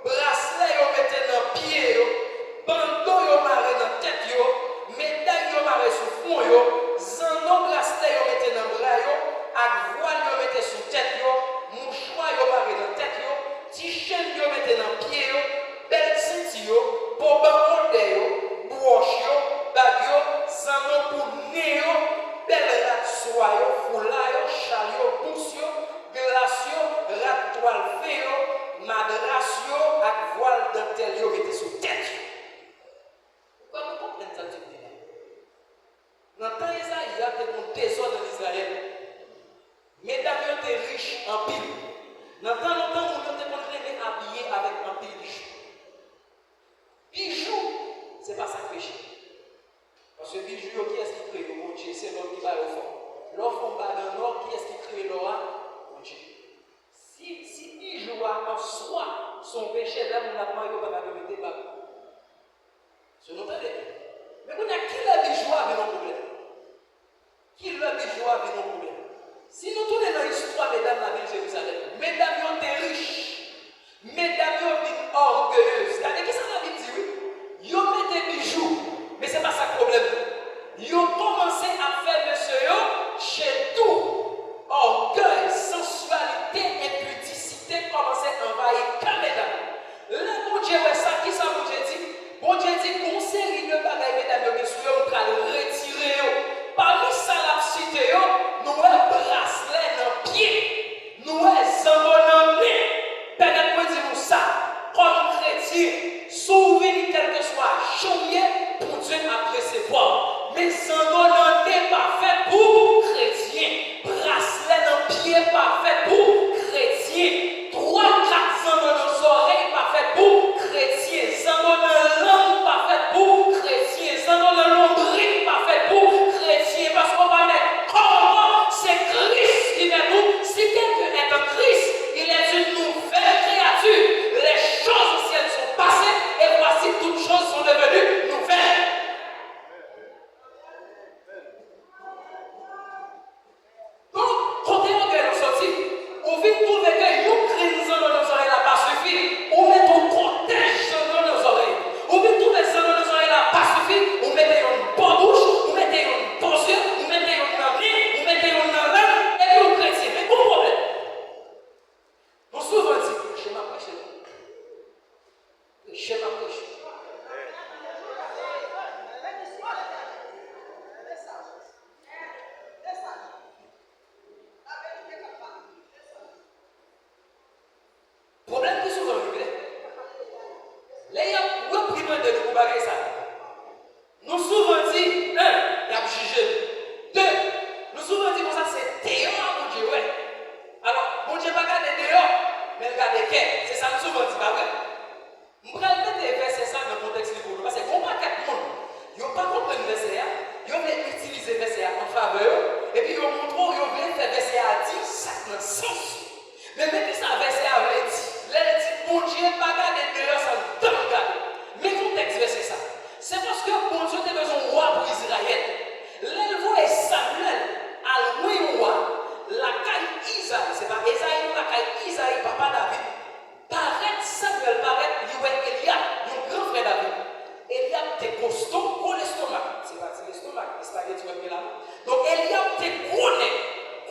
bracelet yo mette dans pied yo, bandeau yo maré dans tête yo, médaille yo maré sur front yo, zanon bracelet yo mette dans bras yo, ak voile yo mette sur tête yo, Ce n'est pas ça le péché. Parce que bijou, qui est-ce qui crée le bon Dieu? C'est l'homme qui va au fond. L'homme fond bas dans l'or, qui est-ce qui crée l'or? Bon Dieu. Si bijou en soi, son péché d'âme, on n'a pas eu à le mettre là. Ce n'est pas bien. Mais on a qui l'a bijou avec nos problèmes? Qui l'a bijou avec nos problèmes? Si nous tournons dans l'histoire, mesdames, la ville de Jérusalem, mesdames, ils étaient riches. Mesdames, ils étaient orgueilleuses. Regardez, qu'est-ce que ça veut dire? Ils ont des bijoux, mais ce n'est pas ça le problème. Ils ont commencé à faire monsieur chez tout. Orgueil, sensualité, impudicité commençaient à envahir quand mesdames. Là, bon Dieu, ça, qui ça, bon Dieu dit? Bon Dieu dit, qu'on série de bagailles, mesdames, qui sont en train de retirer. Parmi ça, la cité, nous avons bracelet dans le pied. Nous avons un nez. Permettez-moi de dire ça. Comme chrétien, souvenir quel que soit chouillé, pour Dieu apprécier voir. Mais un nez pas fait pour chrétien. Bracelet dans le pied pas fait pour chrétien. 3-4 ans dans nos oreilles pas fait pour chrétien. Dans nos langues pas fait pour chrétien. Dans nos nombrils pas fait pour chrétien. Parce qu'on va mettre comment c'est Christ qui est nous. Si quelqu'un est en Christ, il est une nouvelle créature. Les choses anciennes sont passées et voici toutes choses sont devenues nouvelles. Donc, quand on est sorti, on vient trouver que nous crise dans nos oreilles là pas suffit. On met un cortège dans nos oreilles. On vient trouver ça dans nos oreilles là pas suffit. On met une bonne bouche, on met une bonne yeux, on met une nez, on met une langue et puis on chrétien. Mais bon problème. On souvent dit, je m'approche. Je m'approche. Problème qui souvent arrive. Là, il y a un prix de nous bagarrer ça. Nous souvent dit, il y a jugé. 2, nous souvent dit comme ça, c'est dehors, mon Dieu, ouais. Alors, mon Dieu, pas garder dehors, mais regarder qu'est. C'est ça, nous souvent dit, pas vrai? Je vais mettre des versets ça dans le contexte du parce que comment 4 monde, ils n'ont pas compris le verset, ils ont utilisé le verset en faveur, et puis ils ont montré, ils ont voulu faire le verset à 10, ça n'a sens. Mais même si ça verset avait dit, là, dit, mon Dieu, pas garder dehors, ça ne doit pas garder. Mais le contexte verset ça. C'est parce que mon Dieu a besoin de roi pour Israël. L'éleveur est Samuel, à louer roi, la caille Isaïe, c'est pas Isaïe, la caille Isaïe, papa David. Paraît Samuel, paraît Eliab, mon grand frère David. Eliab était costaud pour l'estomac. C'est pas l'estomac, c'est pas que là. Donc Eliab était gros nez,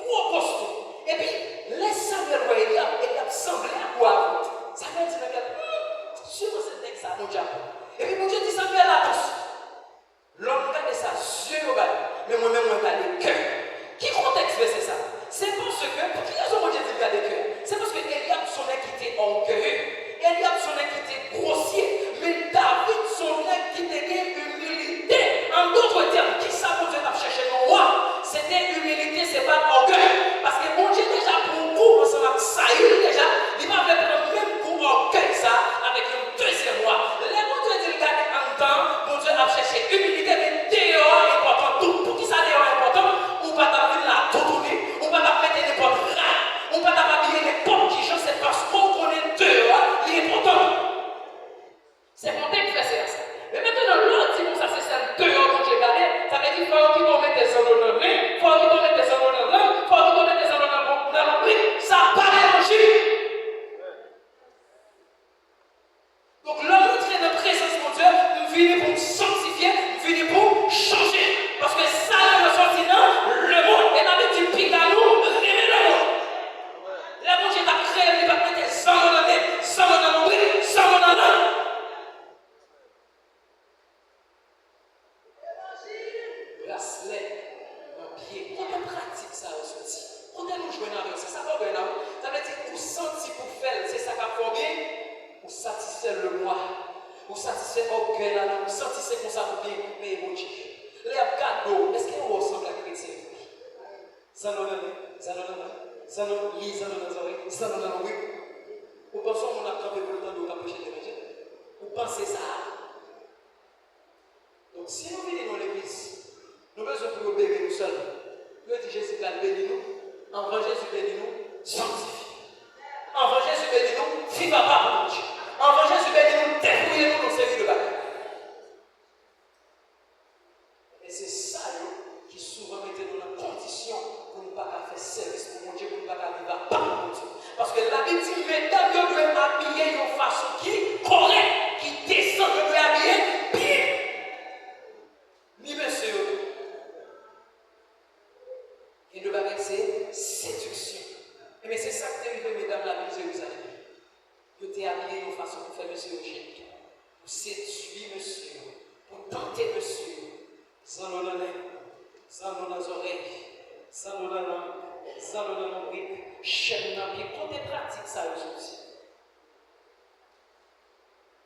gros costaud. Et puis, laisse Samuel voir Eliab semblait à quoi. Samuel dit, sur ce texte, ça, mon diable. Et puis, mon Dieu dit, Samuel a tous. L'homme regarde ça, yeux au bas. Mais moi-même, je regarde le cœur. Qui contexte c'est ça? C'est parce que, pour qui raison mon Dieu dit regarder le cœur? C'est parce que Eliab son équité orgueilleux. Eliab son équité grossier. Mais David son équité humilité. En d'autres termes, qui ça mon Dieu a cherché le roi? C'était humilité, c'est pas orgueil. Parce que mon Dieu déjà pour coup, ensemble avec Saül déjà, il va faire le même coup orgueil ça avec un deuxième roi. Les mon Dieu dit regarder en temps, mon Dieu a cherché humilité, mais dehors important. Tout pour qui ça dehors important? Ou pas t'appeler la tournée, ou pas t'appeler n'importe rat, ou pas t'appeler n'importe qui, je sais parce qu'on connaît dehors, l'important. C'est mon texte fait ça. Mais maintenant, l'autre dit bon, ça c'est ça dehors, mon Dieu, regardez, ça veut dire qu'il faut qu'ils vont mettre des endroits dans le nez, il faut qu'ils vont mettre des endroits dans le nez, il faut qu'ils vont mettre des endroits dans l'ombris, ça paraît logique. Donc l'homme entré dans la présence de Dieu, nous venons pour nous sanctifier, nous venons pour changer. Parce que ça, le sorti dans le monde. Et dans le petit pic à nous, remet le monde. Le monde, Dieu t'a créé, il va mettre des endroits dans le nez, des endroits dans l'ombris, des endroits dans l'âme. Bracelet dans le pied. Quand on pratique ça aussi, quand on nous joue avec ça, ça va bien là. Ça veut dire qu'on sentit pour faire, c'est ça qui a formé, ou satisfaire le moi, ou satisfaire l'orgueil là, ou satisfaire qu'on ça pour bien, mais bon Dieu. Les cadeaux, est-ce qu'on ressemble à chrétien? Ça nous donne, ça nous donne, ça nous lit, ça nous donne, ça nous donne, oui. Ou pensons qu'on a campé pour le temps de nous approcher de Dieu? Ou pensez ça? Donc, si nous venons dans l'église, nous besoin pour nous bénir nous seuls. Nous dit Jésus va bénir nous. Envoie Jésus bénir nous, sanctifie. Envoie Jésus bénir nous, vive à part de Dieu. Envoie Jésus bénir nous, dépouiller nous dans série de bagages. Et c'est ça qui souvent mettait nous dans la condition pour ne pas faire service pour mon Dieu, pour ne pas vivre à part de Dieu. Parce que la Bible dit, mesdames, vous devez habiller d'une façon qui est correcte, qui descend, vous devez habiller bien. Ni monsieur. Et le bagage, c'est séduction. Mais c'est ça que tu as vu, mesdames, la Bible de Jérusalem. Que tu es habillé d'une façon pour faire monsieur au génie. Pour séduire monsieur. Pour tenter monsieur. Sans l'eau dans les mains, sans l'eau dans les oreilles, sans l'eau dans la langue, sans l'eau dans l'ombre, chaîne dans le pied. Quand tu pratiques ça aujourd'hui,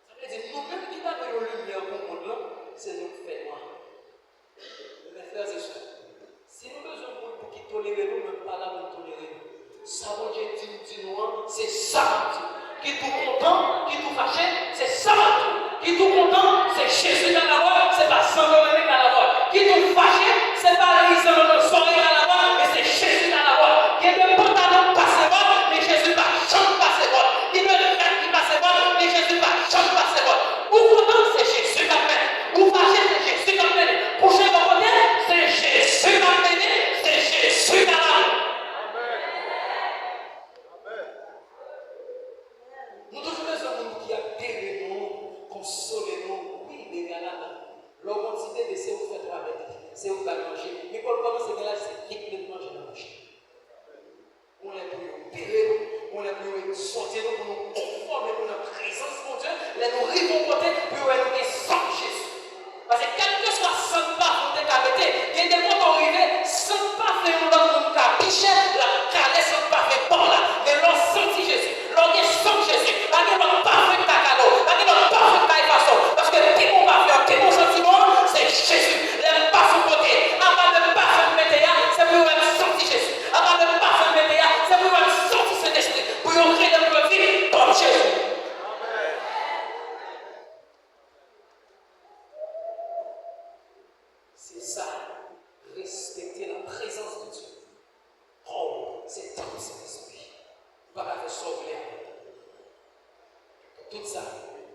ça veut dire nous-mêmes qui avons une lumière pour le monde, c'est nous qui faisons noir. Mes frères et sœurs, si nous besoin pour qu'ils tolèrent nous, même pas là pour tolérer nous. Ça veut dire dit nous, c'est ça. Qui est tout content, qui est tout fâché, c'est ça. Qui est tout content, c'est Jésus dans la voie, c'est pas Saint-Dominique dans la voie. Qui est tout fâché, c'est pas Lise dans le soirée dans la voie, mais c'est Jésus dans la voie. Qui est de pantalon passé voie, mais Jésus va chanter passé voie. Qui est de fête qui passe voie, mais Jésus va chanter passé voie. Ou content, c'est Jésus qui appelle. Ou fâché, c'est Jésus qui appelle. Couché de côté, c'est Jésus qui appelle. C'est Jésus dans la voie. Nous toujours besoin de nous qui appellent nous, consoler nous, oui, des gars là. L'opportunité de c'est où faire avec, c'est où faire manger. Mais quand on commence à là, c'est liquide de manger dans la manger. On est pour nous payer, on est pour nous sortir, pour nous conformer pour notre présence, mon Dieu. Là, nous rivons côté, puis on est sans Jésus. Parce que quel que soit sans pas, on est arrêté. Il y a des fois qu'on arrive, sans pas faire un autre monde capiché, la calais sans pas fait bon là. Mais l'on sentit Jésus. L'on est sans Jésus. Pas que l'on pas fait cacado. Pas que l'on pas fait façon. Parce que qui mon parfum, qui mon sentiment, c'est Jésus. L'aime pas son côté. Avant de pas faire météa, c'est pour même sentir Jésus. Avant de pas faire météa, c'est pour même sentir cet esprit. Pour y entrer dans notre vie comme Jésus. C'est ça, respecter la présence de Dieu. Oh, c'est tant que c'est esprit. Pas la faire sauver. Tout ça,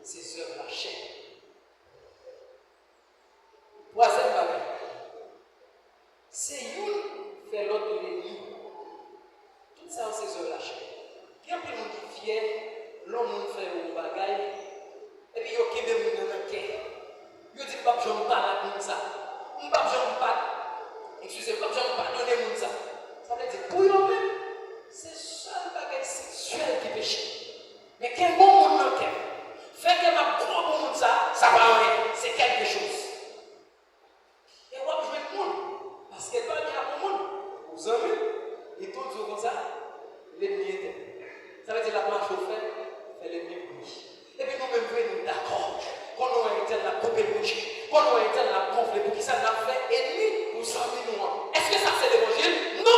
c'est œuvres de la chair. Troisième bagage. C'est une fait l'autre de l'ennemi. Tout ça, c'est œuvres de la chair. Il y a plein de monde qui est fier, l'homme fait un bagage, et puis il y a qui est dans le cœur. Il dit, papa, je ne parle pas de ça. Papa, je ne parle pas. Excusez-moi, je ne parle pas de ça. Ça veut dire, pour eux-mêmes, c'est le seul bagage sexuel qui péché. Mais quel bon monde dans le cœur. Fait que ma propre monde ça va rien. C'est quelque chose. Et moi, je vais le monde. Parce qu'elle va dire à mon monde. Vous avez, et tout le comme ça, l'ennemi était. Ça veut dire la marche au fait l'ennemi bruit. Et puis nous-mêmes, nous d'accord. Quand nous avons été la coupe de bouche, quand nous avons été la gonfle, pour qui ça n'a fait ennemi, nous sommes nous. Est-ce que ça c'est l'évangile? Non!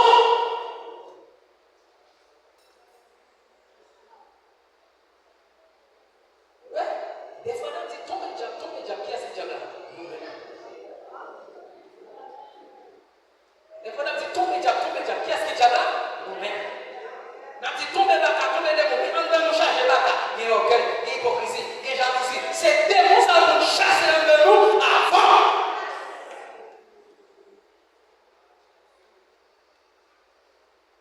Des fois, on dit tombe le diable, qui est ce diable-là? Nous-mêmes. Des fois, on dit tombe le diable, qui est ce diable-là? Nous-mêmes. On dit tombe le baka, tombe le démon, on doit nous charger baka. Il y a orgueil, il y a hypocrisie, il y a jalousie. C'est démon, ça va nous chasser un de nous avant.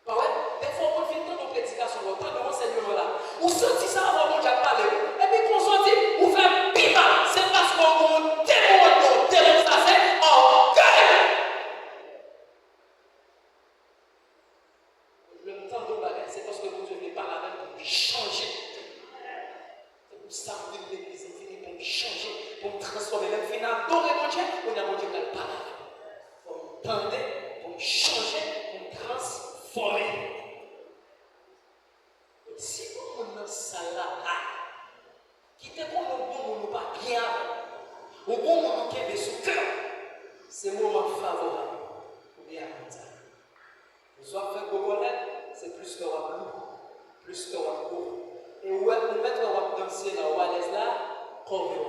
Bah ouais, des fois, on fait tant de prédications, on tant de renseignements là. Ou sorti ça avant mon diable parler. Et puis, qu'on sorti, ou fait pima. C'est parce qu'on démon, ça c'est orgueil. Le temps de bagarre, c'est parce que vous ne venez pas la même pour changer. C'est pour ça que vous venez l'église, vous venez pour changer, pour transformer. Même si vous adorez mon Dieu, on a mon Dieu qui n'a pas la même. Pour tendre, pour changer, pour transformer. Si vous avez un salaire, qui te comme un bon moment pas bien, un bon moment qui est sous cœur, c'est le moment favorable pour bien comme ça. Vous soit fait gogolet, c'est plus que wap plus que wap go. Et où est-ce mettre wap danser là, où est-ce là, corvée.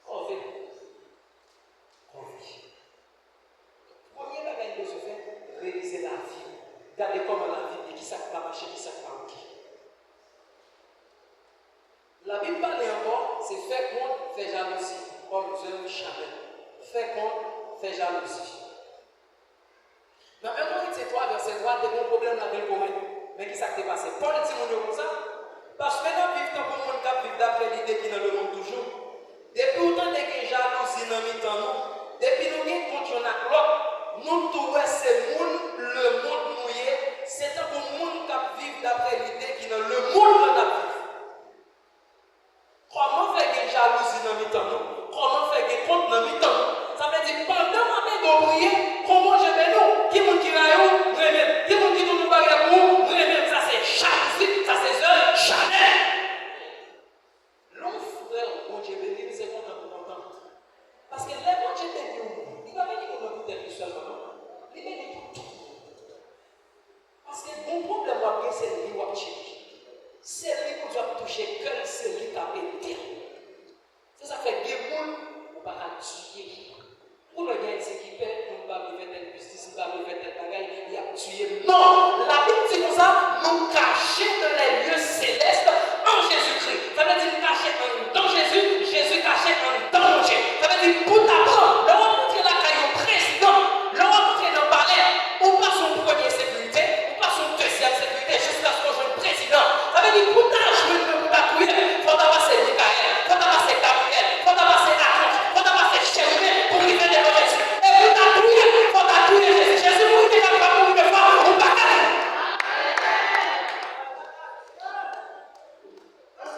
Corvée. fait jalousie. Homme, jeune, jamais. Fait compte, fait jalousie. Dans 1 Corinthiens 3, verset 3, tu as un problème avec le commun. Mais qui s'est passé? Paul dit comme ça. Parce que nous vivons tant que le monde qui vit d'après l'idée qui est dans le monde toujours. Depuis autant de jalousie dans le temps, depuis nous avons contre l'autre, nous trouvons c'est le monde mouillé, c'est tant que le monde qui vit d'après l'idée qui est dans le monde qu'on a vécu. Comment faire des jalousie dans le temps? Comment faire des comptes dans le temps? Ça veut dire pendant que nous prions, comment je vais nous? Qui nous dit là, nous-mêmes? Qui nous dit nous bagarre pour nous-mêmes? Ça c'est jalousie, ça c'est heure, jamais. L'on frère, bon Dieu béni, c'est content pour content. Parce que les bon Dieu béni, il va venir pour nous écouter seulement. Il béni pour tout. Parce que mon problème, c'est lui qui check. C'est lui qui doit toucher que c'est lui qui a été. C'est ça fait des gens qui ne pas tuer. Pour le gars qui fait, on ne va pas faire telle justice, on ne va pas faire telle bagaille, il a tué. Non! La Bible dit comme ça, nous cacher dans les lieux célestes en Jésus-Christ. Ça veut dire cacher dans Jésus, Jésus caché dans Dieu. Ça veut dire pour t'apprendre, le rencontrer la caille au président, le rencontrer dans le palais, ou pas son premier sécurité, ou pas son deuxième sécurité, jusqu'à ce qu'on joue le président. Ça veut dire pour t'ajouter, pour t'accueillir, il faut d'abord c'est Michael, il faut d'abord c'est Gabriel, il faut d'abord c'est Archange, il faut d'abord c'est Chérubin, pour qu'il vienne devant Jésus. Et pour t'accueillir, il faut t'accueillir Jésus. Jésus mourit déjà pas mourir de femme ou pas calme.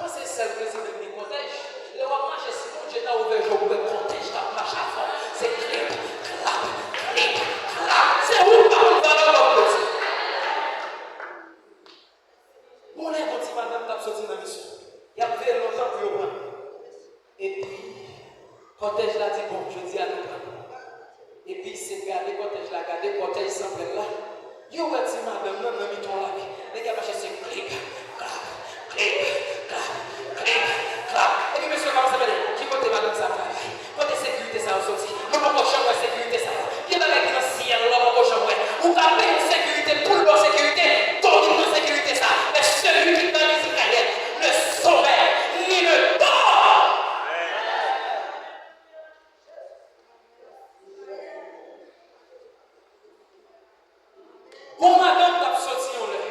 C'est celle que c'est devenu protège. Le roi marche, si mon Dieu t'a ouvert, je vous protège, t'as marché à fond. C'est clip, clap, clip, clap. C'est où par contre, valeur comme petit. Bon, là, quand madame t'a sorti dans la mission, il y a fait longtemps pour vous prendre. Et puis, protège l'a dit, bon, je dis à nous prendre. Et puis, c'est gardé, protège l'a gardé, protège semble là. Yo, dit madame, non, non, mettons là. Les gars, marchent, c'est clip, clap, clip, clap. Et puis, monsieur, comment ça veut dire? Qui côté madame ça travaille? Côté sécurité, ça a sorti. Nous pas chambre de sécurité, ça. Qui est avec le ciel, nous pas chambre. Ou pas payer une sécurité pour leur sécurité, pour une sécurité, ça. Mais celui qui est dans les Israéliens ne saurait ni ne tord. Pour madame, tu as sorti en l'air.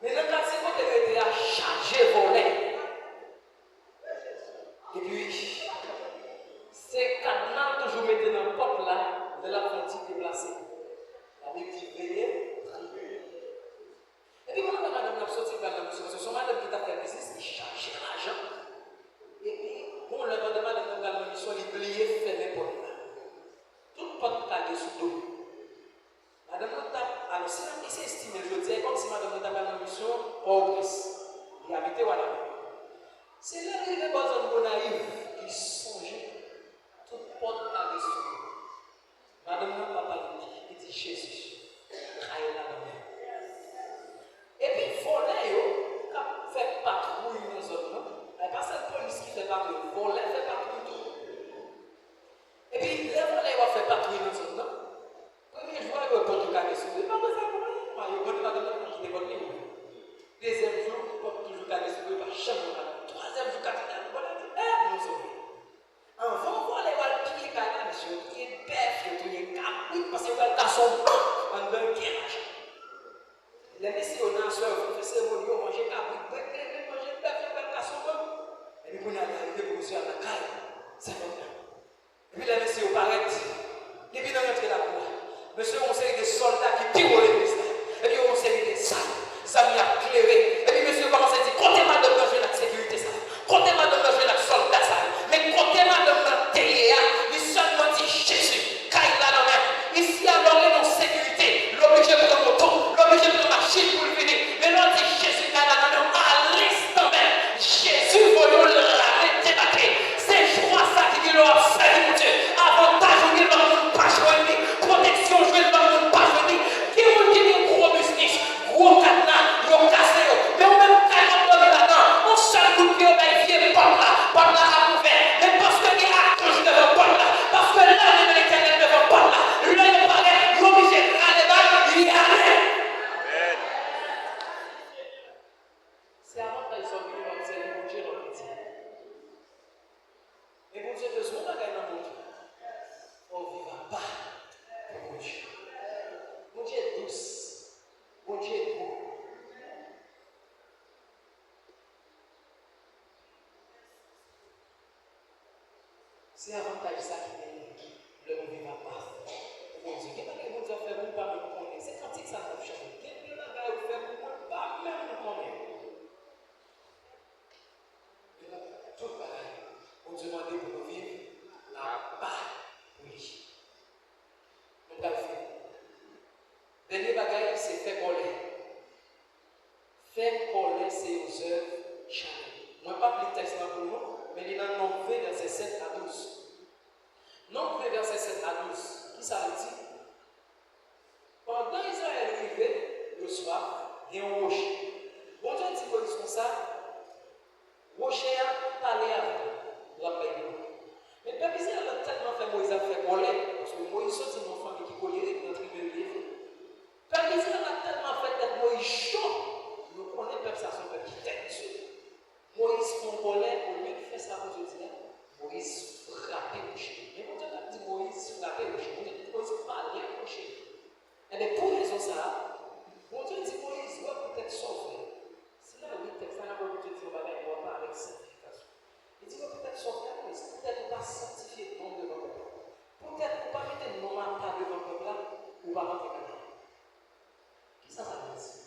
Mais le cas, c'est quand elle était à charger, voler. Et puis, ces cadenas toujours mettaient dans le porte là, de la frontière déplacée. La Bible dit veillez, priez. Et puis, quand madame a sorti par la mission, c'est son madame qui t'a fait business, il chargeait l'argent. Et puis, bon, le temps de madame dans la mission, il pliait, fermait porte là. Toute porte calée sous dos. Madame tape, alors si on s'est estimé, je dis, comme si madame tape dans la mission, au plus, il habitait voilà. C'est là que les personnes naïves qui songeaient, toute porte à dessus. Madame n'a pas parlé, il dit Jésus, trahi la main. Et puis, voler, quand fait patrouille dans la zone, il n'y a pas cette police qui fait patrouille, voler fait patrouille tout. Et puis, les volets vont faire patrouille dans la zone. Premier jour, il va porter le dessus. Il va pas faire comment il va pas madame qui dévoile les mots. Deuxième jour, il porte toujours le dessus, il va changer. Troisième jour, quatrième, voilà, nous sommes. Avant, on va aller voir le pied canal, monsieur, qui est bête, qui est capable, parce qu'il va le casser en d'un garage. Les messieurs, on a un soir, on fait cérémonie, on mange capable, on mange bête, on va le casser en et puis, on a arrivé pour monsieur à la caille, c'est bon. Et puis, les messieurs, on paraît, et puis, on entre la cour. Monsieur, on sait des soldats qui tirent l'église, et puis, on sait des salles, ça m'y a clairé. Et puis, monsieur commence à dire, comptez-moi de manger la sécurité, ça. Comptez-moi de manger la soldat, ça. Mais comptez-moi de manger, il seulement dit Jésus, car il a la main. Ici, alors, il est en sécurité. L'obligé de prendre moto, l'obligé de prendre machine pour le venir. Mais l'on dit Jésus, car il a la main. À l'instant même, Jésus va nous l'arrêter débattre. C'est je crois ça qui dit l'on fait, mon Dieu. Avantage, on est dans le pas joindre. Protection, je vais dans le pas joindre. son bagage dans mon Dieu. On ne vivra pas pour mon Dieu. Mon Dieu est douce. Mon Dieu est beau. C'est l'avantage ça qui est le ne vivra pas. Mon Dieu, qu'est-ce que mon Dieu fait pour pas me connaître? C'est quand ça va changer. Qu'est-ce que mon Dieu fait pour pas même me connaître? Tout pareil. On demandait pour nous vivre la paix. Oui. On va le faire. Dernier bagaille, c'est faire coller. Faire coller, c'est aux œuvres charnelles. Je ne vais pas appeler le texte là pour nous, mais il est dans Nombre 20, verset 7 à 12. Nombre 20, verset 7 à 12. Qui ça veut dire? Pendant Israël arrivait le soir, il y a un rocher. Bon Dieu dit Moïse comme ça, rocher a parlé avec la paix. Mais le peuple Israël a tellement fait Moïse a fait coller, parce que Moïse sorti d'une famille qui colérique dans la tribu de Lévi. Le peuple Israël a tellement fait être Moïse chaud, nous connaissons le peuple, ça son peuple qui tête dessus. Moïse font coller, au lieu de faire ça pour Dieu, Moïse frappait le rocher. Mais quand on a dit Moïse frappait le rocher, on dit Moïse parlait le rocher. Et bien pour raison ça, bon Dieu dit Moïse doit peut-être sauver. Si là, le texte, ça n'a pas Dieu dit on va pas avec sanctification. Il dit peut-être sauver Moïse, peut-être pas sanctifier le nom devant le peuple. Peut-être pas mettre le nom à part devant le peuple là, ou pas rentrer Canaan. Qu'est-ce que ça veut dire?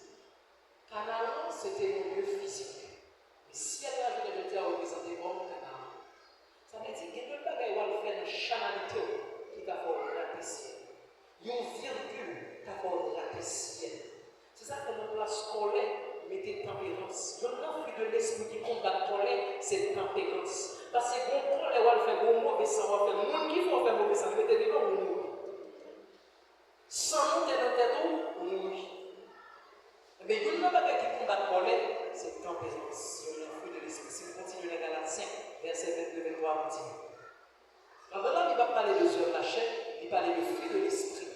Canaan, c'était un lieu physique. Mais si elle a joué de Dieu à représenter comme Canaan, ça veut dire qu'il y a deux bagages qui vont faire une chanalité qui va faire rater ciel. Il y a une virgule qui va faire rater ciel. C'est ça que notre place colère mettez tempérance. Je n'en plus de l'esprit qui combat colère, c'est tempérance. Parce que bon colère va faire bon mauvais sang, va faire monde qui faut faire mauvais sang, mettez devant ou mourir. Sans monter dans tête ou mourir. Mais il y a un bagage qui combat colère, c'est tempérance. Je n'en plus de l'esprit. Si vous continuez dans Galates 5, verset 22, 23 à 10. Alors là, il va parler de œuvres de la chair, il va parler de fruits de l'esprit.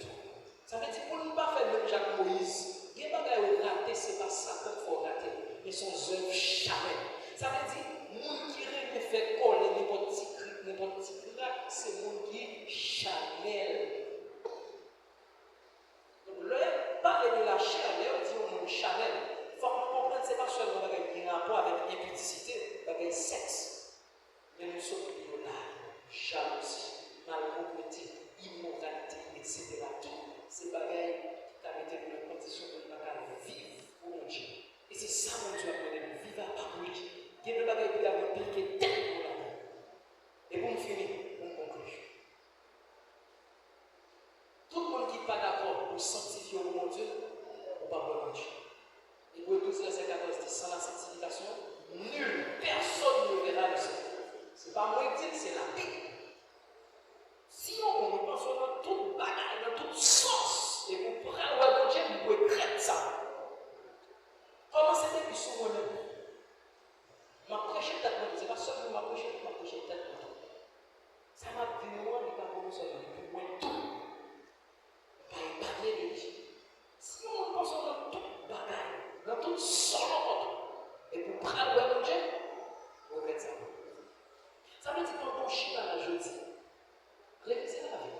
Ça veut dire pour ne pas faire même Jacques Moïse, il y a des bagages où rater, ce n'est pas Satan qu'il faut rater, mais son œuvre charnelle. Ça veut dire, les gens qui rêvent fait coller n'importe petit crack, c'est les gens qui est charnel. Donc, là, parler de la chair, là, on dit au monde charnel. Il faut comprendre que ce n'est pas seulement un rapport avec l'impudicité, avec le sexe, mais nous sommes violents, jalousie, malpropreté, immoralité, etc. Tout ces bagailles qui t'a mis dans une condition de ne pas vivre pour mon Dieu. Et c'est ça mon Dieu a donné de vivre à part lui. Il y a des bagailles qui t'ont impliqué tellement là. Et pour me finir, pour me conclure. Tout le monde qui n'est pas d'accord pour sanctifier mon Dieu, ou pas pour mon Dieu. Et pour 12, verset 14 dit sans la sanctification, nul, personne ne verra le Seigneur. Ce n'est pas moi qui dis, c'est la Bible. Si on pense dans toute bagaille, dans toute sauce, et vous prenez le Dieu, vous pouvez créer ça. Comment c'est depuis sur moi-même? Ma prêché tête, c'est pas seulement ma prêché tête. Ça m'a dit, moi, je ne vais pas commencer à dire, moi, tout. Pas parler de Dieu. Si on pense dans toute bagaille, dans toute sauce, et vous prenez le Dieu, vous faites ça. Ça veut dire que quand on chie dans la jeudi, révisez la vie.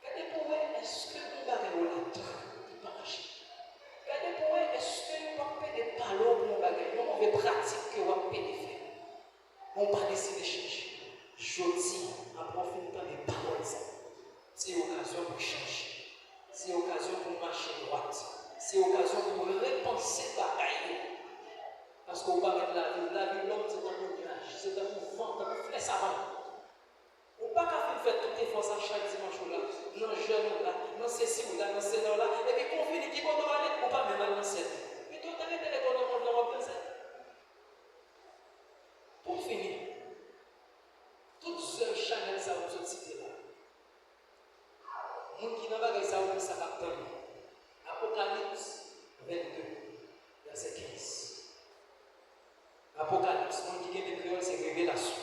Regardez pour moi, est-ce que nous avons la terre qui marche? Regardez pour moi, est-ce que nous avons fait des palos pour nos bagages? Nous avons des pratiques que nous avons fait des faits. On va pas décider de changer. Jeudi, en profitant des paroles, c'est l'occasion pour changer. C'est l'occasion pour marcher droite. C'est l'occasion pour repenser bagaille. Parce qu'on va mettre la vie de l'homme, c'est dans le nuage, c'est dans le vent, dans le flèche avant. On ne peut pas faire toutes les forces à chaque dimanche là, non jeune là, non ceci ou là, non c'est là, et puis qu'on finit qui va aller, on ne peut pas même aller dans cette. Mais tout le temps, on a le monde dans pour finir, toutes ces chanel ça vous citer là. Moun qui n'a pas ça ou ça va attendre. Apocalypse 22, verset 15. Apocalypse, mon qui vient de créole, c'est révélation.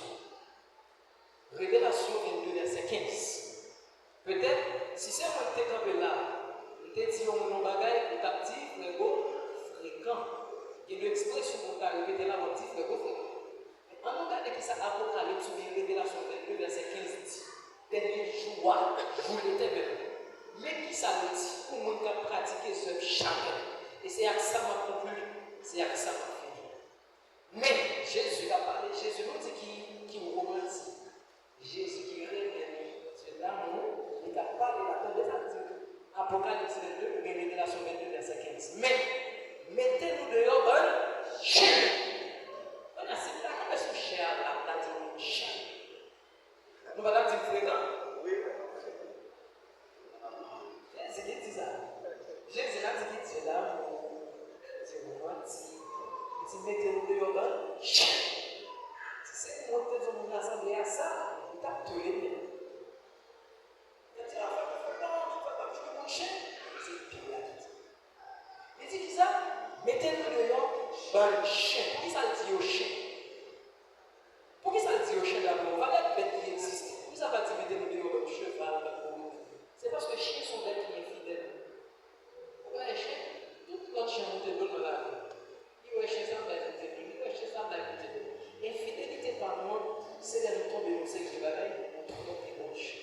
Révélation 22, verset 15. Peut-être, si c'est moi qui t'ai campé là, je t'ai dit au nom bagaille, on t'a dit, frégo, fréquent. Il y a une expression qu'on t'a répété là, on dit frégo, fréquent. En regardant que ça, Apocalypse ou Révélation 22, verset 15 pour les gens qui pratiquent les œuvres chacun. Et c'est à ça m'a conclu, c'est à ça m'a fini. Mais Jésus a parlé, Jésus nous dit qu'il romantique. Jésus qui révèle l'amour, il a parlé de la tendance. Apocalypse 22, Révélation 22, verset 15. Mais, mettez-nous dehors, bonne chien. On a c'est là, on a ce chien là, on a dit chien. Nous allons dire fréquent. Oui. Jésus qui dit ça. Jésus a dit qu'il dit là, c'est romantique. Il dit mettez-nous dehors, bonne chien. Si c'est pour monter dans mon assemblée à ça, il t'a tout les bien. Il a dit, mon chien, c'est pire là. Il dit ça, mettez-nous dehors, bon chien. Pour qui ça le dit au chien? Pour qui ça le dit au chien d'abord? On va la bête qui existe. Pour qui ça va dire mettez-nous dehors, bon cheval? C'est parce que les chiens sont bêtes qui sont fidèles. Pourquoi les chiens? Tout notre chien monte dans la vie. Il y a un chien sans bête, il y a un chien sans bête. Infidélité par nous, c'est de nous tomber dans ce que je vais pour tromper mon chien.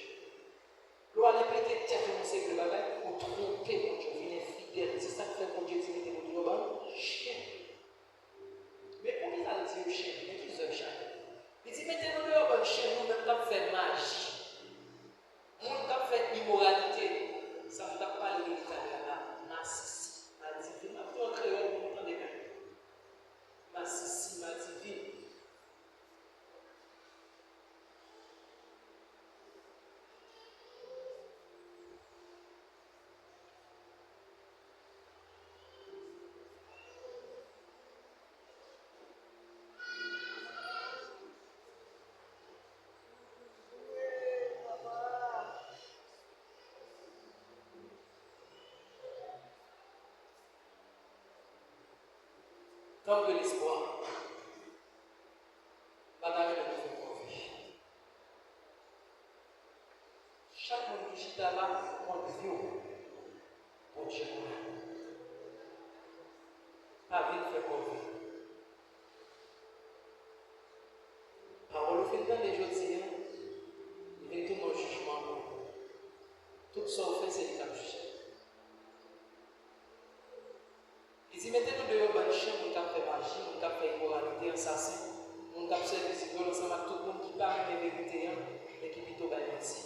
L'on a répété tête dans ce que je vais pour tromper mon Dieu, il est fidèle. C'est ça que fait mon Dieu dit mettez mon Dieu au chien. Mais pour qui ça le dit au chien? Mais qui se chien? Il dit mettez-nous dehors au chien, nous même pas fait magie. Nous même fait immoralité. Ça ne t'a pas le l'italien là. Narcissi, ma divine. Ma vie en créole, vous entendez bien. Narcissi, ma divine. Comme de l'espoir, bataille de notre vie. Chaque monde qui chita là, on vit pour Dieu. Pas vite fait pour vie. Parole au fait dans les jours d'hier, il y a tout mon jugement. Tout ça au fait, c'est le cap juger. Il dit mettez-nous dehors, bon chien, mon cap fait magie, mon cap fait immoralité, assassin, mon cap service, il doit ensemble à tout le monde qui parle de vérité, mais qui plutôt va mentir.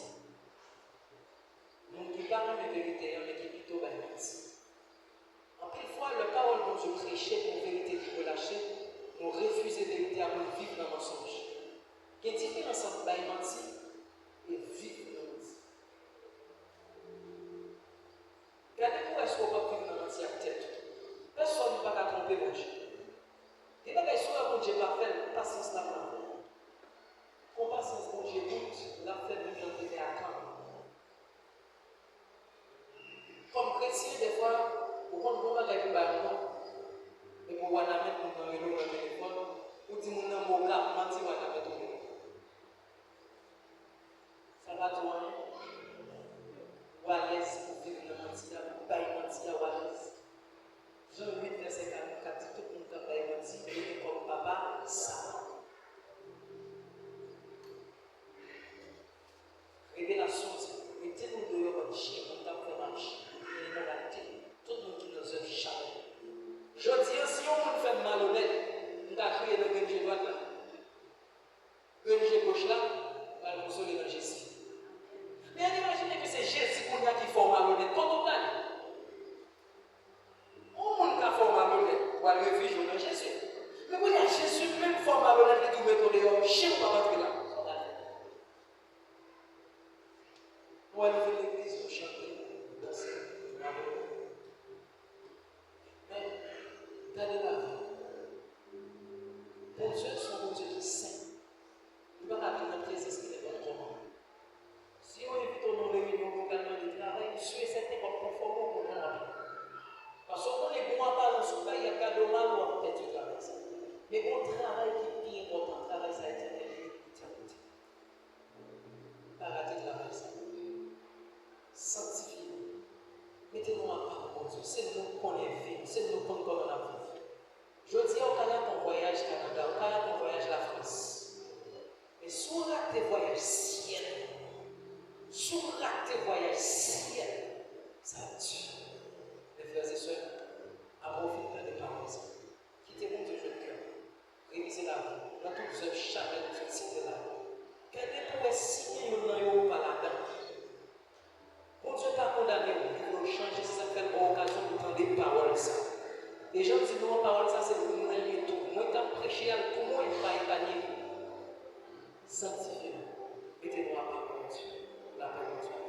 Mon qui parle de vérité, mais qui plutôt va mentir. En plus, fois, la parole dont je prêchais pour vérité qui relâchait, nous refusons la vérité à nous vivre dans le mensonge. Il y a une différence entre mentir et vivre dans le mensonge. Regardez pour est-ce qu'on va vivre dans le mensonge à tête. Personne ne va pas tromper mon Dieu. Et bien, les choses que Dieu va faire, patience la main. Compassion pour Dieu, la fait de nous à quand. Comme chrétien, des fois, au compte de la vie, et pour voir la mettre dans le téléphone, ou dire mon nom au cap, mentir ou la mettre au téléphone. Ça va toi, ou à l'aise pour vivre le mentir, ou pas y mentir, ou à l'aise. Jean 8, verset 44, tout le monde a menti, et comme papa, ça. Révélation, mettez-nous dehors en chien, on t'a fait marcher, l'immoralité, tout le monde qui nous a jamais. Je dis, si on fait malhonnête, on t'a crié dans le Benji droite là, Benji gauche là, on va le consoler dans Jésus. Mais imaginez que c'est Jésus qu'on a qui fait malhonnête, quand on parle. On a fait malhonnête pour aller vivre dans Jésus. Mais quand il y a Jésus, même fait malhonnête, il doit mettre dehors, chien, on va rentrer là. On va aller l'église pour chanter, danser, mais, regardez la vie. Pour Dieu, son Dieu qui est saint. Il va avec notre présence qui est dans le monde. Si on évite nos réunions pour gagner du travail, je suis certain qu'on conforme pour nous rapide. Parce qu'on est bon à parler sur le il y a qu'à de mal ou à peut-être du travail. Mais on travail qui est important, travail ça a été l'éternité. Pas rater de travail ça. Sanctifiez-nous. Mettez-nous en part, mon Dieu. C'est nous qu'on est vivre, c'est nous qu'on a vécu. Je dis au Canada qu'on voyage Canada, au Canada qu'on voyage la France. Mais sur tes voyages ciel, sur tes voyages ciel, ça tue. limiter la vie. Dans toute œuvre, jamais nous sommes cités là. Regardez pour signer un pas là-dedans. Bon Dieu t'a condamné, il faut changer, ça fait l'occasion de prendre des paroles. Ça. Les gens disent non, parole, ça c'est pour moi, et tout. Moi, t'as prêché, pour moi, il ne faut pas épargner. Sanctifiez-nous. Mettez-nous à part de Dieu. La parole de Dieu.